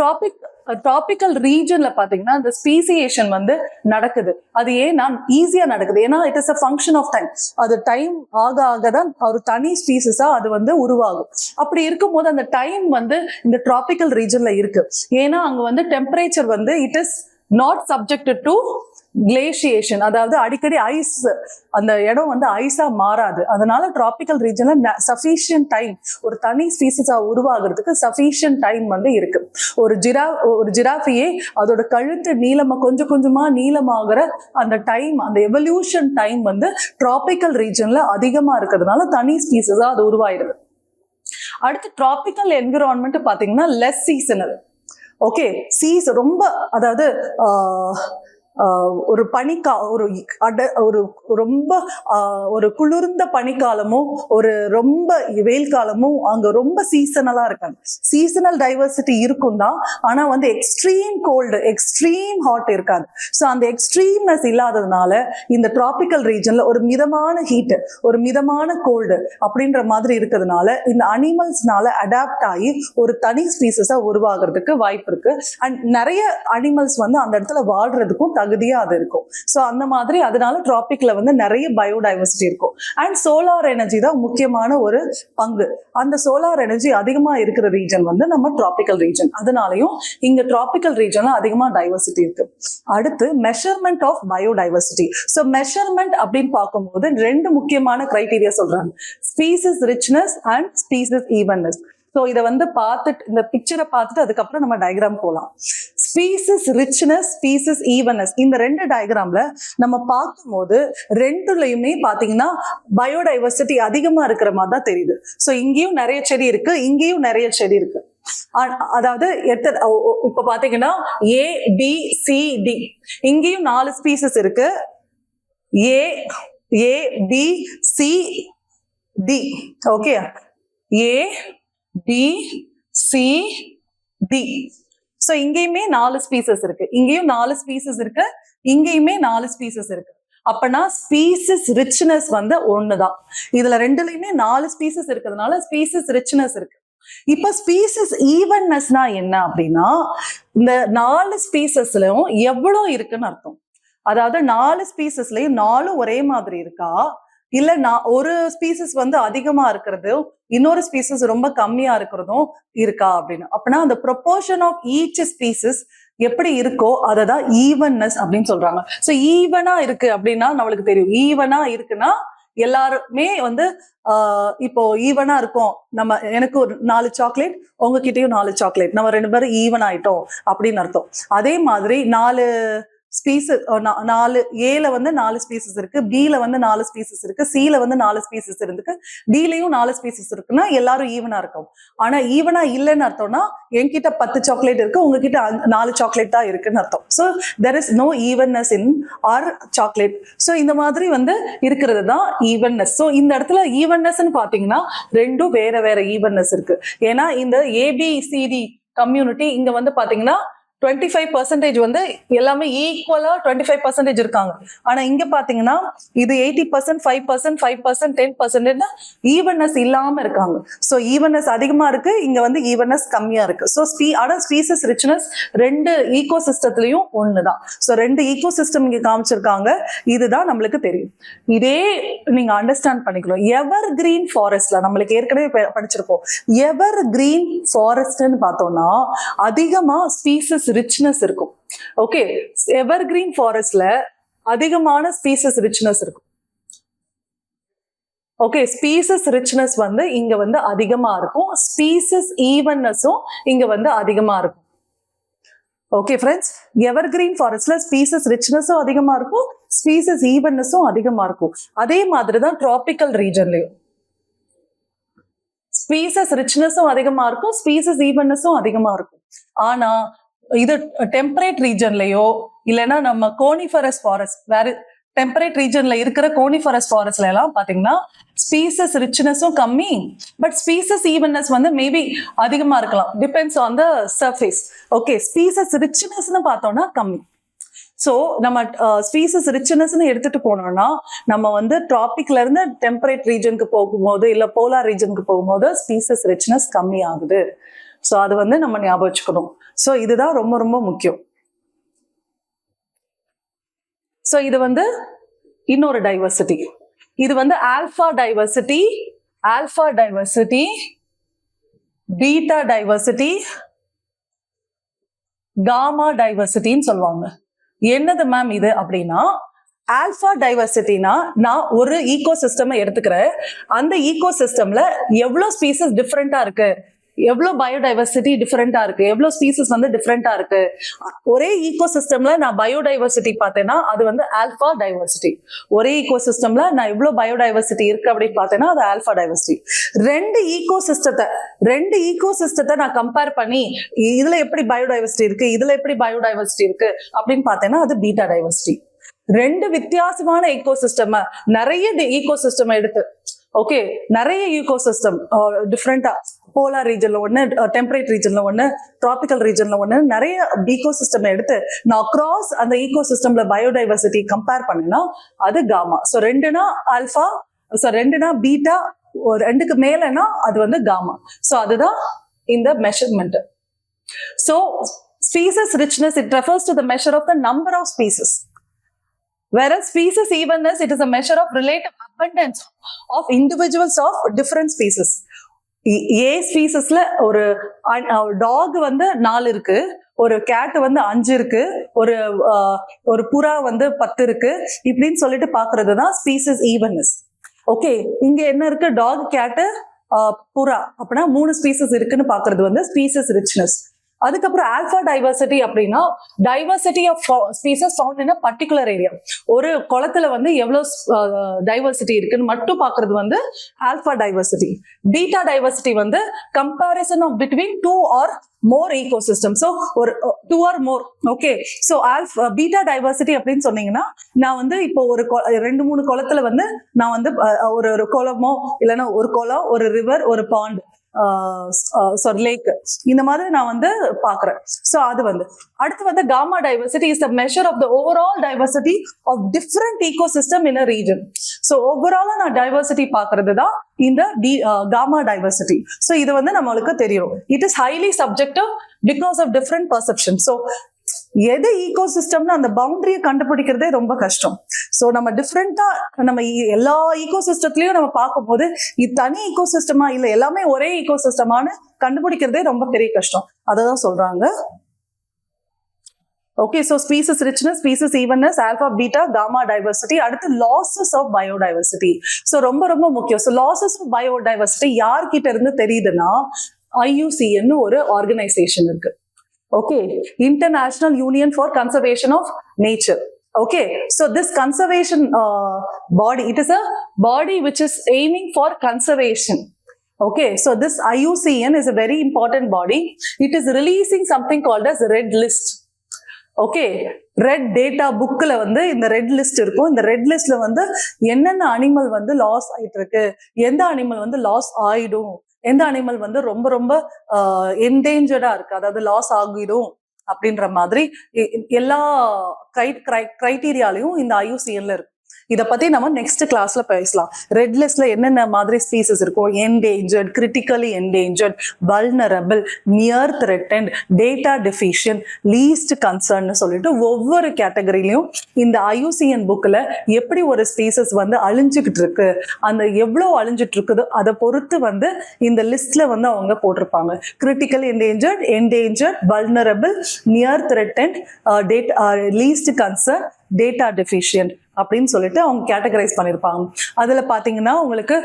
A: ட்ராபிக்கல் ரீஜன்ல பாத்தீங்கன்னா இந்த ஸ்பீசியேஷன் வந்து நடக்குது. அது ஏன்னா ஈஸியா நடக்குது, ஏன்னா it is a function of time. அது டைம் ஆக ஆகதான் ஒரு தனி ஸ்பீசிஸா அது வந்து உருவாகும். அப்படி இருக்கும்போது அந்த டைம் வந்து இந்த ட்ராபிக்கல் ரீஜன்ல இருக்கு. ஏன்னா அங்க வந்து டெம்பரேச்சர் வந்து it is not subjected to glaciation, அதாவது அடிக்கடி ஐஸ், அந்த இடம் வந்து ஐஸா மாறாது. அதனால டிராபிக்கல் ரீஜன்ல சஃபிஷியன்ட் டைம் ஒரு தனி ஸ்பீசிஸா உருவாகிறதுக்கு சஃபிஷியன்ட் டைம் வந்து இருக்கு. ஒரு ஜிராஃபியே அதோட கழுத்து கொஞ்சம் கொஞ்சமா நீளமாகிற அந்த டைம், அந்த எவல்யூஷன் டைம் வந்து டிராபிக்கல் ரீஜன்ல அதிகமா இருக்கிறதுனால தனி ஸ்பீசிஸா அது உருவாயிடுது. அடுத்து டிராபிக்கல் என்விரான்மெண்ட் பாத்தீங்கன்னா லெஸ் சீசனல். ஓகே, ரொம்ப அதாவது ஒரு ஒரு ரொம்ப ஒரு குளிர்ந்த பனிக்காலமும் ஒரு ரொம்ப வெயில் காலமும் அங்க ரொம்ப சீசனலா இருக்காங்க. சீசனல் டைவர்சிட்டி இருக்கும் தான், ஆனா வந்து எக்ஸ்ட்ரீம் கோல்டு எக்ஸ்ட்ரீம் ஹாட் இருக்காது. ஸோ அந்த எக்ஸ்ட்ரீம்னஸ் இல்லாததுனால இந்த டிராபிக்கல் ரீஜன்ல ஒரு மிதமான ஹீட், ஒரு மிதமான கோல்டு அப்படின்ற மாதிரி இருக்கிறதுனால இந்த அனிமல்ஸ்னால அடாப்ட் ஆகி ஒரு தனி ஸ்பீசிஸா உருவாகிறதுக்கு வாய்ப்பு இருக்கு. அண்ட் நிறைய அனிமல்ஸ் வந்து அந்த இடத்துல வாழ்றதுக்கும் தகுதியா அது இருக்கும். ஸோ அந்த மாதிரி அதனால டிராபிக்ல வந்து நிறைய பயோடைவர்சிட்டி இருக்கும். அண்ட் சோலார் எனர்ஜி தான் முக்கியமான ஒரு பங்கு. அந்த சோலார் எனர்ஜி அதிகமா இருக்கிற ரீஜன் வந்து நம்ம டிராபிக்கல் ரீஜன். அதனாலையும் இங்க டிராபிக்கல் ரீஜன்ல அதிகமா டைவர்சிட்டி இருக்கு. அடுத்து measurement of biodiversity. So measurement அப்படின்னு பார்க்கும்போது ரெண்டு முக்கியமான கிரைட்டீரியா சொல்றாங்க, species richness and species evenness. So இதை வந்து பார்த்துட்டு இந்த பிக்சரை பார்த்துட்டு அதுக்கப்புறம் நம்ம டயக்ராம் போகலாம். ஸ்பீசிஸ் ரிச்னஸ், ஸ்பீசிஸ் ஈவன்னஸ், இந்த ரெண்டு டயக்ராம்ல நம்ம பார்க்கும்போது ரெண்டுலையுமே பார்த்தீங்கன்னா பயோடைவர்சிட்டி அதிகமா இருக்கிற மாதிரி தான் தெரியுது. ஸோ இங்கேயும் நிறைய செடி இருக்கு, இங்கேயும் நிறைய செடி இருக்கு. அதாவது இப்ப பாத்தீங்கன்னா ஏ பி சி டி, இங்கேயும் 4 ஸ்பீசிஸ் இருக்கு. ஏ பி சி டி, ஓகே, ஏ டி சி டி. சோ இங்கேயுமே 4 ஸ்பீசஸ் இருக்கு, இங்கேயும் 4 ஸ்பீசஸ் இருக்கு, இங்கேயுமே 4 ஸ்பீசஸ் இருக்கு. அப்பனா ஸ்பீசிஸ் ரிச்னஸ் வந்து ஒண்ணுதான். இதுல ரெண்டுலயுமே 4 ஸ்பீசஸ் இருக்கிறதுனால ஸ்பீசிஸ் ரிச்னஸ் இருக்கு. இப்ப ஸ்பீசிஸ் ஈவன்னஸ்னா என்ன அப்படின்னா, இந்த 4 ஸ்பீசஸ்லயும் எவ்வளவு இருக்குன்னு அர்த்தம். அதாவது 4 ஸ்பீசஸ்லயும் 4 ஒரே மாதிரி இருக்கா, இல்ல ஒரு ஸ்பீசிஸ் வந்து அதிகமா இருக்கிறதும் இன்னொரு ஸ்பீசிஸ் ரொம்ப கம்மியா இருக்கிறதும் இருக்கா அப்படின்னு. அப்படின்னா அந்த ப்ரொபோர்ஷன் ஆஃப் ஈச் ஸ்பீசிஸ் எப்படி இருக்கோ அததான் ஈவன்னஸ் அப்படின்னு சொல்றாங்க. சோ ஈவனா இருக்கு அப்படின்னா நம்மளுக்கு தெரியும், ஈவனா இருக்குன்னா எல்லாருமே வந்து இப்போ ஈவனா இருக்கும். எனக்கு ஒரு 4 சாக்லேட், உங்ககிட்டயும் 4 சாக்லேட், நம்ம 2 பேரும் ஈவன் ஆயிட்டோம் அப்படின்னு அர்த்தம். அதே மாதிரி 4 ஸ்பீசஸ் 4 ஏல வந்து 4 ஸ்பீசஸ் இருக்கு, பில வந்து 4 ஸ்பீசஸ் இருக்கு, சில வந்து 4 ஸ்பீசஸ் இருக்கு, டிலையும் 4 ஸ்பீசஸ் இருக்குன்னா எல்லாரும் ஈவனா இருக்கும். ஆனா ஈவனா இல்லைன்னு அர்த்தம்னா என்கிட்ட 10 சாக்லேட் இருக்கு, உங்ககிட்ட 4 சாக்லேட் தான் இருக்குன்னு அர்த்தம். So there is no evenness in our chocolate. So இந்த மாதிரி வந்து இருக்கிறது தான் ஈவன்னஸ். ஸோ இந்த இடத்துல ஈவன்னஸ்ன்னு பாத்தீங்கன்னா ரெண்டும் வேற வேற ஈவன்னஸ் இருக்கு. ஏன்னா இந்த ஏபிசிடி கம்யூனிட்டி இங்க வந்து பாத்தீங்கன்னா 25% வந்து எல்லாமே ஈக்குவலா 25% இருக்காங்க. ஆனா இங்க பாத்தீங்கன்னா இது 80%, 5%, 5%, 10% ஈவன்னஸ் இல்லாம இருக்காங்க. ஸோ ஈவன்னஸ் அதிகமா இருக்கு, இங்க வந்து ஈவன்னஸ் கம்மியா இருக்கு. ஸோ ஆனா ஸ்பீசஸ் ரிச்னஸ் ரெண்டு ஈகோ சிஸ்டத்திலையும் ஒண்ணுதான். ஸோ ரெண்டு ஈகோ சிஸ்டம் இங்க காமிச்சிருக்காங்க. இதுதான் நம்மளுக்கு தெரியும். இதே நீங்க அண்டர்ஸ்டாண்ட் பண்ணிக்கணும். எவர் கிரீன் ஃபாரஸ்ட்ல நம்மளுக்கு ஏற்கனவே படிச்சிருப்போம். எவர் கிரீன் ஃபாரஸ்ட்னு பார்த்தோம்னா அதிகமா ஸ்பீசஸ் ரிச்னஸ் இருக்கும். ஓகே, எவர் கிரீன் ஃபாரஸ்ட்ல அதிகமான ஸ்பீசஸ் ரிச்னஸ் இருக்கும். ஓகே, ஸ்பீசஸ் ரிச்னஸ் வந்து இங்க வந்து அதிகமா இருக்கும், ஸ்பீசஸ் ஈவன்னஸும் இங்க வந்து அதிகமா இருக்கும். ஓகே ஃப்ரெண்ட்ஸ், எவர் கிரீன் ஃபாரஸ்ட்ல ஸ்பீசஸ் ரிச்னஸும் அதிகமா இருக்கும், ஸ்பீசஸ் ஈவன்னஸும் அதிகமா இருக்கும். அதே மாதிரி தான் டிராபிக்கல் ரீஜன்லயும் ஸ்பீசஸ் ரிச்னஸும் அதிகமா இருக்கும், ஸ்பீசஸ் ஈவன்னஸும் அதிகமா இருக்கும். ஆனா இது டெம்பரேட் ரீஜன்லயோ இல்லைன்னா நம்ம கோனிஃபரஸ் ஃபாரஸ்ட், வேற டெம்பரேட் ரீஜன்ல இருக்கிற கோனிஃபரஸ் ஃபாரஸ்ட்ல எல்லாம் பாத்தீங்கன்னா ஸ்பீசஸ் ரிச்னஸும் கம்மி, பட் ஸ்பீசஸ் ஈவன்னஸ் வந்து மேபி அதிகமா இருக்கலாம், depends on the surface. Okay, species ரிச்னஸ்னு பார்த்தோம்னா கம்மி. ஸோ நம்ம ஸ்பீசஸ் ரிச்னஸ்ன்னு எடுத்துட்டு போனோம்னா நம்ம வந்து டிராபிக்ல இருந்து டெம்பரேட் ரீஜனுக்கு போகும்போது இல்ல போலார் ரீஜனுக்கு போகும்போது ஸ்பீசஸ் ரிச்னஸ் கம்மி ஆகுது. ஸோ அது வந்து நம்ம ஞாபகம் வச்சுக்கணும். ஸோ இதுதான் ரொம்ப ரொம்ப முக்கியம். ஸோ இது வந்து இன்னொரு டைவர்சிட்டி. இது வந்து alpha diversity, beta diversity, gamma டைவர்சிட்டின்னு சொல்லுவாங்க. என்னது மேம் இது அப்படின்னா, ஆல்பா டைவர்சிட்டினா நான் ஒரு ஈகோ சிஸ்டம் எடுத்துக்கிறேன், அந்த ஈகோ சிஸ்டம்ல எவ்வளவு ஸ்பீசஸ் டிஃப்ரெண்டா இருக்கு, எவ்வளவு பயோடைவர்சிட்டி டிஃப்ரெண்டா இருக்கு, எவ்வளவு ஸ்பீசஸ் வந்து டிஃப்ரெண்டா இருக்கு. ஒரே ஈகோ சிஸ்டம்ல நான் பயோடைவர்சிட்டி பார்த்தேன்னா அது வந்து ஆல்பா டைவர்சிட்டி. ஒரே ஈகோ சிஸ்டம்ல நான் எவ்வளவு பயோடைவர்சிட்டி இருக்கு அப்படின்னு பார்த்தேன்னா அது ஆல்பா டைவர்சிட்டி. ரெண்டு ஈகோ சிஸ்டத்தை நான் கம்பேர் பண்ணி இதுல எப்படி பயோடைவர்சிட்டி இருக்கு, இதுல எப்படி பயோடைவர்சிட்டி இருக்கு அப்படின்னு பார்த்தேன்னா அது பீட்டா டைவர்சிட்டி. ரெண்டு வித்தியாசமான ஈகோ சிஸ்டம், நிறைய ஈகோ சிஸ்டம் எடுத்து, ஓகே, நிறைய ஈகோ சிஸ்டம் டிஃப்ரெண்டா போலார் ரீஜன்ல ஒண்ணு, டெம்பரேட் ரீஜன்ல ஒண்ணு, டிராபிக்கல் ரீஜன்ல ஒண்ணு, நிறைய ஈகோ சிஸ்டம் எடுத்து நான் கிராஸ் அந்த ஈகோ சிஸ்டம்ல பயோடைவர்சிட்டி கம்பேர் பண்ணா அது காமா. ஸோ ரெண்டுனா ஆல்பா, ஸோ ரெண்டுனா பீட்டா, ரெண்டுக்கு மேலனா அது வந்து காமா. ஸோ அதுதான் இந்த measurement. So species richness it refers to the measure of the number of species. Whereas species evenness, it is a measure of relative abundance of individuals of different species. ஏ ஸ்பீசஸ்ல ஒரு talk வந்து 4 இருக்கு, ஒரு gate வந்து 5 இருக்கு, ஒரு புறா வந்து 10 இருக்கு, இப்படின்னு சொல்லிட்டு பாக்குறது தான் ஸ்பீசஸ் ஈவன்னஸ். ஓகே, இங்க என்ன இருக்கு, டாக், கேட்டு, புறா, அப்படின்னா 3 ஸ்பீசஸ் இருக்குன்னு பாக்குறது வந்து ஸ்பீசஸ் ரிச்னஸ். அதுக்கப்புறம் ஆல்பா டைவர்சிட்டி அப்படின்னா diversity of species found in a particular area. ஒரு குளத்துல வந்து எவ்வளவு டைவர்சிட்டி இருக்குன்னு மட்டும் பாக்குறது வந்து ஆல்பா டைவர்சிட்டி. பீட்டா டைவர்சிட்டி வந்து comparison of between 2 or more ecosystem. So ஒரு 2 or more. Okay, so beta diversity அப்படின்னு சொன்னீங்கன்னா நான் வந்து இப்போ ஒரு 2-3 குளத்துல வந்து நான் வந்து ஒரு குளமோ இல்லைன்னா ஒரு குளம், ஒரு ரிவர், ஒரு பாண்ட், லேக், இந்த மாதிரி நான் வந்து பாக்குறேன். சோ அது வந்து அடுத்து வந்து gamma diversity is the measure of the overall diversity of different ecosystem in a region. So ஓவராலா நான் டைவர்சிட்டி பாக்குறது தான் இந்த காமா டைவர்சிட்டி. சோ இது வந்து நம்மளுக்கு தெரியும். It is highly subjective because of different perception. So எது ஈகோ சிஸ்டம்னு அந்த பவுண்டரியை கண்டுபிடிக்கிறதே ரொம்ப கஷ்டம். சோ நம்ம டிஃப்ரெண்டா நம்ம எல்லா ஈகோ சிஸ்டத்திலயும் நம்ம பார்க்கும் போது இது தனி ஈகோ சிஸ்டமா இல்ல எல்லாமே ஒரே ஈகோ சிஸ்டமானு கண்டுபிடிக்கிறதே ரொம்ப பெரிய கஷ்டம். அததான் சொல்றாங்க. Okay, so species richness, species evenness, alpha, beta, gamma diversity. அடுத்து லாசஸ் ஆஃப் பயோடைவர்சிட்டி. சோ ரொம்ப ரொம்ப முக்கியம். சோ லாசஸ் ஆஃப் பயோடைவர்சிட்டி யார்கிட்ட இருந்து தெரியுதுன்னா IUCN ஒரு ஆர்கனைசேஷன் இருக்கு. Okay, International Union for Conservation of Nature. Okay, so this conservation body, it is a body which is aiming for conservation. Okay, so this IUCN is a very important body. It is releasing something called as red list. Okay, red data புக்ல வந்து இந்த red list இருக்கும். இந்த red லிஸ்ட்ல வந்து என்னென்ன animal வந்து loss ஆயிட்டு இருக்கு, எந்த அனிமல் வந்து லாஸ் ஆயிடும், எந்த அனிமல் வந்து ரொம்ப ரொம்ப என்டேஞ்சர்டா இருக்கு, அதாவது லாஸ் ஆகிடும் அப்படின்ற மாதிரி எல்லா கிரைட்டீரியாலையும் இந்த ஐயூசிஎன்ல இருக்கு. இதை பத்தி நம்ம நெக்ஸ்ட் கிளாஸ்ல பேசலாம். ரெட் லிஸ்ட்ல என்னென்ன மாதிரி ஸ்பீசஸ் இருக்கும், endangered, critically endangered, vulnerable, near threatened, data deficient, least concern சொல்லிட்டு ஒவ்வொரு கேட்டகரியிலையும் இந்த ஐயூசிஎன் புக்ல எப்படி ஒரு ஸ்பீசஸ் வந்து அழிஞ்சுக்கிட்டு இருக்கு, அந்த எவ்வளவு அழிஞ்சிட்டு இருக்குதோ அதை பொறுத்து வந்து இந்த லிஸ்ட்ல வந்து அவங்க போட்டிருப்பாங்க. Critically endangered, endangered, vulnerable, near threatened, least concern, data deficient அப்படின்னு சொல்லிட்டு அவங்க கேட்டகரைஸ் பண்ணியிருப்பாங்க. அதுல பாத்தீங்கன்னா உங்களுக்கு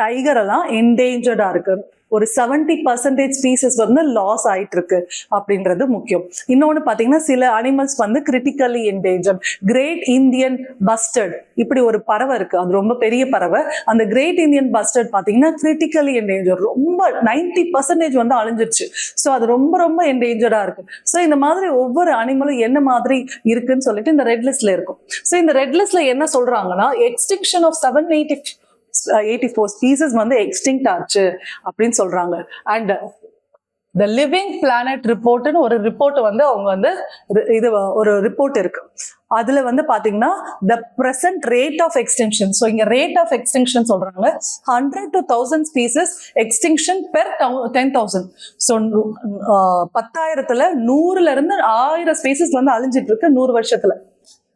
A: டைகர் எல்லாம் என்டேஞ்சர்டா இருக்கு, ஒரு 70% ஸ்பீசஸ் வந்து லாஸ் ஆயிட்டு இருக்கு அப்படின்றது முக்கியம். இன்னொன்னு பாத்தீங்கன்னா சில அனிமல்ஸ் வந்து critically endangered. Great Indian bustard இப்படி ஒரு பறவை இருக்கு, அது ரொம்ப பெரிய பறவை. அந்த கிரேட் இந்தியன் பஸ்டர்ட் பாத்தீங்கன்னா கிரிட்டிக்கலி என்டேஞ்சர், ரொம்ப 90% வந்து அழிஞ்சிருச்சு. ஸோ அது ரொம்ப ரொம்ப என்டேஞ்சர்டா இருக்கு. ஸோ இந்த மாதிரி ஒவ்வொரு அனிமலும் என்ன மாதிரி இருக்குன்னு சொல்லிட்டு இந்த ரெட் லிஸ்ட்ல இருக்கும். ஸோ இந்த ரெட் லிஸ்ட்ல என்ன சொல்றாங்கன்னா, எக்ஸ்டிங்ஷன் ஆஃப் 784 ஸ்பீசஸ் வந்து எக்ஸ்டிங்க்ட் ஆச்சு அப்படின்னு சொல்றாங்க. அண்ட் த லிவிங் பிளானட் ரிப்போர்ட்னு ஒரு ரிப்போர்ட் வந்து அவங்க வந்து இது ஒரு ரிப்போர்ட் இருக்கு. அதுல வந்து பாத்தீங்கன்னா the present rate of extinction, so இங்க ரேட் ஆஃப் எக்ஸ்டென்ஷன் சொல்றாங்க 100 to 1000 ஸ்பீசஸ் எக்ஸ்டிங்ஷன் பெர் 10,000. ஸோ 10,000ல 100ல இருந்து 1000 ஸ்பீசஸ் வந்து அழிஞ்சிட்டு இருக்கு 100 வருஷத்துல.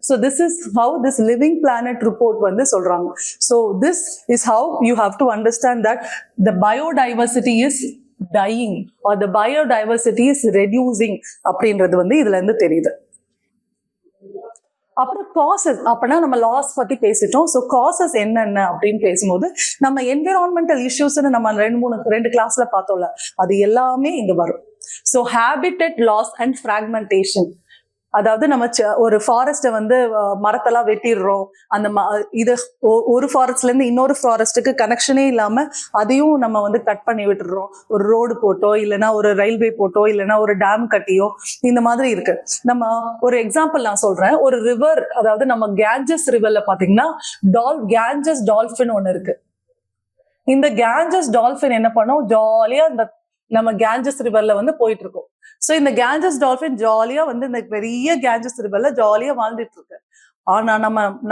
A: So this is how this living planet report வந்து சொல்றாங்க. So this is how you have to understand that the biodiversity is dying or the biodiversity is reducing அப்படின்றது வந்து இதுல இருந்து தெரியுது. அப்புறம் காசஸ், அப்பனா நம்ம லாஸ் பத்தி பேசிட்டோம். ஸோ காசஸ் என்னென்ன அப்படின்னு பேசும்போது நம்ம என்விரான்மெண்டல் இஷ்யூஸ்ன்னு நம்ம 2 கிளாஸ்ல பார்த்தோம்ல, அது எல்லாமே இங்க வரும். So habitat loss and fragmentation, அதாவது நம்ம ஒரு ஃபாரஸ்ட்டை வந்து மரத்தெல்லாம் வெட்டிடுறோம், அந்த இது ஒரு ஃபாரஸ்ட்ல இருந்து இன்னொரு ஃபாரஸ்ட்டுக்கு கனெக்ஷனே இல்லாம அதையும் நம்ம வந்து கட் பண்ணி விட்டுடுறோம். ஒரு ரோடு போட்டோ, இல்லைன்னா ஒரு ரயில்வே போட்டோ, இல்லைன்னா ஒரு டேம் கட்டியோ, இந்த மாதிரி இருக்கு. நம்ம ஒரு எக்ஸாம்பிள் நான் சொல்றேன். ஒரு ரிவர், அதாவது நம்ம கேஞ்சஸ் ரிவர்ல பாத்தீங்கன்னா கேஞ்சஸ் டால்ஃபின் ஒண்ணு இருக்கு. இந்த கேஞ்சஸ் டால்ஃபின் என்ன பண்ணும், ஜாலியா இந்த நம்ம கேஞ்சஸ் ரிவர்ல வந்து போயிட்டு இருக்கோம். ஸோ இந்த கேஞ்சஸ் டால்ஃபின் ஜாலியா வந்து இந்த பெரிய கேஞ்சஸ் ரிவர்ல ஜாலியா வாழ்ந்துட்டு இருக்கு. ஆனா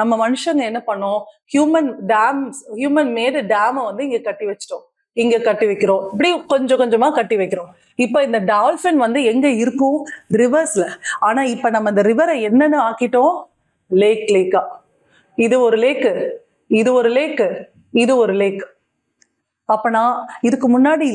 A: நம்ம மனுஷங்க என்ன பண்ணோம், ஹியூமன் மேடு டேமை வந்து இங்க கட்டி வச்சிட்டோம், இங்க கட்டி வைக்கிறோம், இப்படி கொஞ்சம் கொஞ்சமா கட்டி வைக்கிறோம். இப்ப இந்த டால்ஃபின் வந்து எங்க இருக்கும், ரிவர்ஸ்ல. ஆனா இப்ப நம்ம இந்த ரிவரை என்னன்னு ஆக்கிட்டோம், லேக்கா. இது ஒரு லேக்கு, இது ஒரு லேக்கு, இது ஒரு லேக். அப்பனா இதுக்கு முன்னாடி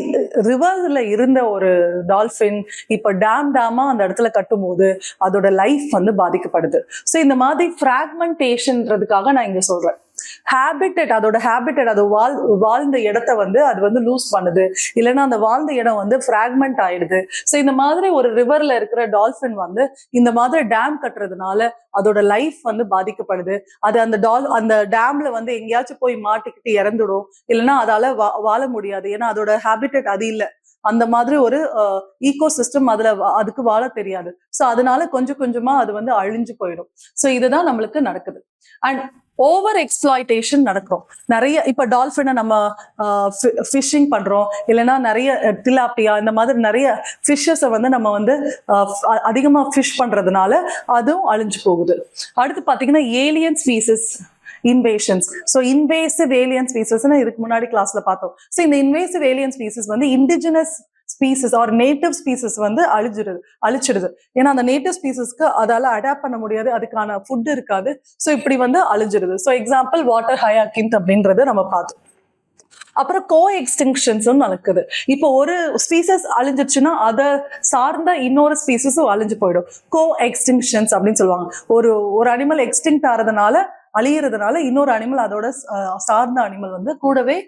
A: ரிவர்ல இருந்த ஒரு டால்ஃபின் இப்ப டேமா அந்த இடத்துல கட்டும் போது அதோட லைஃப் வந்து பாதிக்கப்படுது. ஸோ இந்த மாதிரி ஃப்ராக்மெண்டேஷன்றதுக்காக நான் இங்க சொல்றேன். ஹேபிட்டட், அதோட ஹேபிட்டட், அது வாழ்ந்த இடத்த வந்து அது வந்து லூஸ் பண்ணுது, இல்லைன்னா அந்த வாழ்ந்த இடம் வந்து ஃப்ராக்மெண்ட் ஆயிடுது. ஸோ இந்த மாதிரி ஒரு ரிவர்ல இருக்கிற டால்ஃபின் வந்து இந்த மாதிரி டேம் கட்டுறதுனால அதோட லைஃப் வந்து பாதிக்கப்படுது. அது அந்த டேம்ல வந்து எங்கேயாச்சும் போய் மாட்டிக்கிட்டு இறந்துடும், இல்லைன்னா அதால வாழ முடியாது. ஏன்னா அதோட ஹேபிட்டட் அது இல்லை, அந்த மாதிரி ஒரு ஈகோ சிஸ்டம் அதுக்கு வாழ தெரியாது. ஸோ அதனால கொஞ்சம் கொஞ்சமா அது வந்து அழிஞ்சு போயிடும். ஸோ இதுதான் நம்மளுக்கு நடக்குது. அண்ட் ஓவர் எக்ஸ்ப்ளாய்டேஷன் நடக்கும் நிறைய. இப்ப டால்ஃபினை நம்ம ஃபிஷிங் பண்றோம், இல்லைன்னா நிறைய டிலாப்பியா இந்த மாதிரி நிறைய ஃபிஷ்ஷஸை வந்து நம்ம வந்து அதிகமா ஃபிஷ் பண்றதுனால அதுவும் அழிஞ்சு போகுது. அடுத்து பாத்தீங்கன்னா alien species invasions. So invasive alien ஸ்பீசஸ்ன்னு இதுக்கு முன்னாடி கிளாஸ்ல பார்த்தோம். ஸோ இந்த இன்வேசிவ் ஏலியன் ஸ்பீசஸ் வந்து indigenous species or native species வந்து அழிச்சிடுது. ஏன்னா அந்த நேட்டிவ் ஸ்பீசஸ்க்கு அதால அடாப்ட் பண்ண முடியாது, அதுக்கான ஃபுட் இருக்காது. ஸோ இப்படி வந்து அழிஞ்சிடுது. ஸோ எக்ஸாம்பிள் வாட்டர் ஹயாக்கின்த் அப்படின்றத நம்ம பார்த்தோம். அப்புறம் கோ எக்ஸ்டிங்ஷன்ஸும் நடக்குது. இப்போ ஒரு ஸ்பீசஸ் அழிஞ்சிருச்சுன்னா அதை சார்ந்த இன்னொரு ஸ்பீசஸும் அழிஞ்சு போயிடும். கோ எக்ஸ்டிங்ஷன்ஸ் அப்படின்னு சொல்லுவாங்க. ஒரு அனிமல் எக்ஸ்டிங்க்ட் ஆறதுனால, அழியறதுனால இன்னொரு அனிமல், அதோட சார்ந்த அனிமல் வந்து கூடவே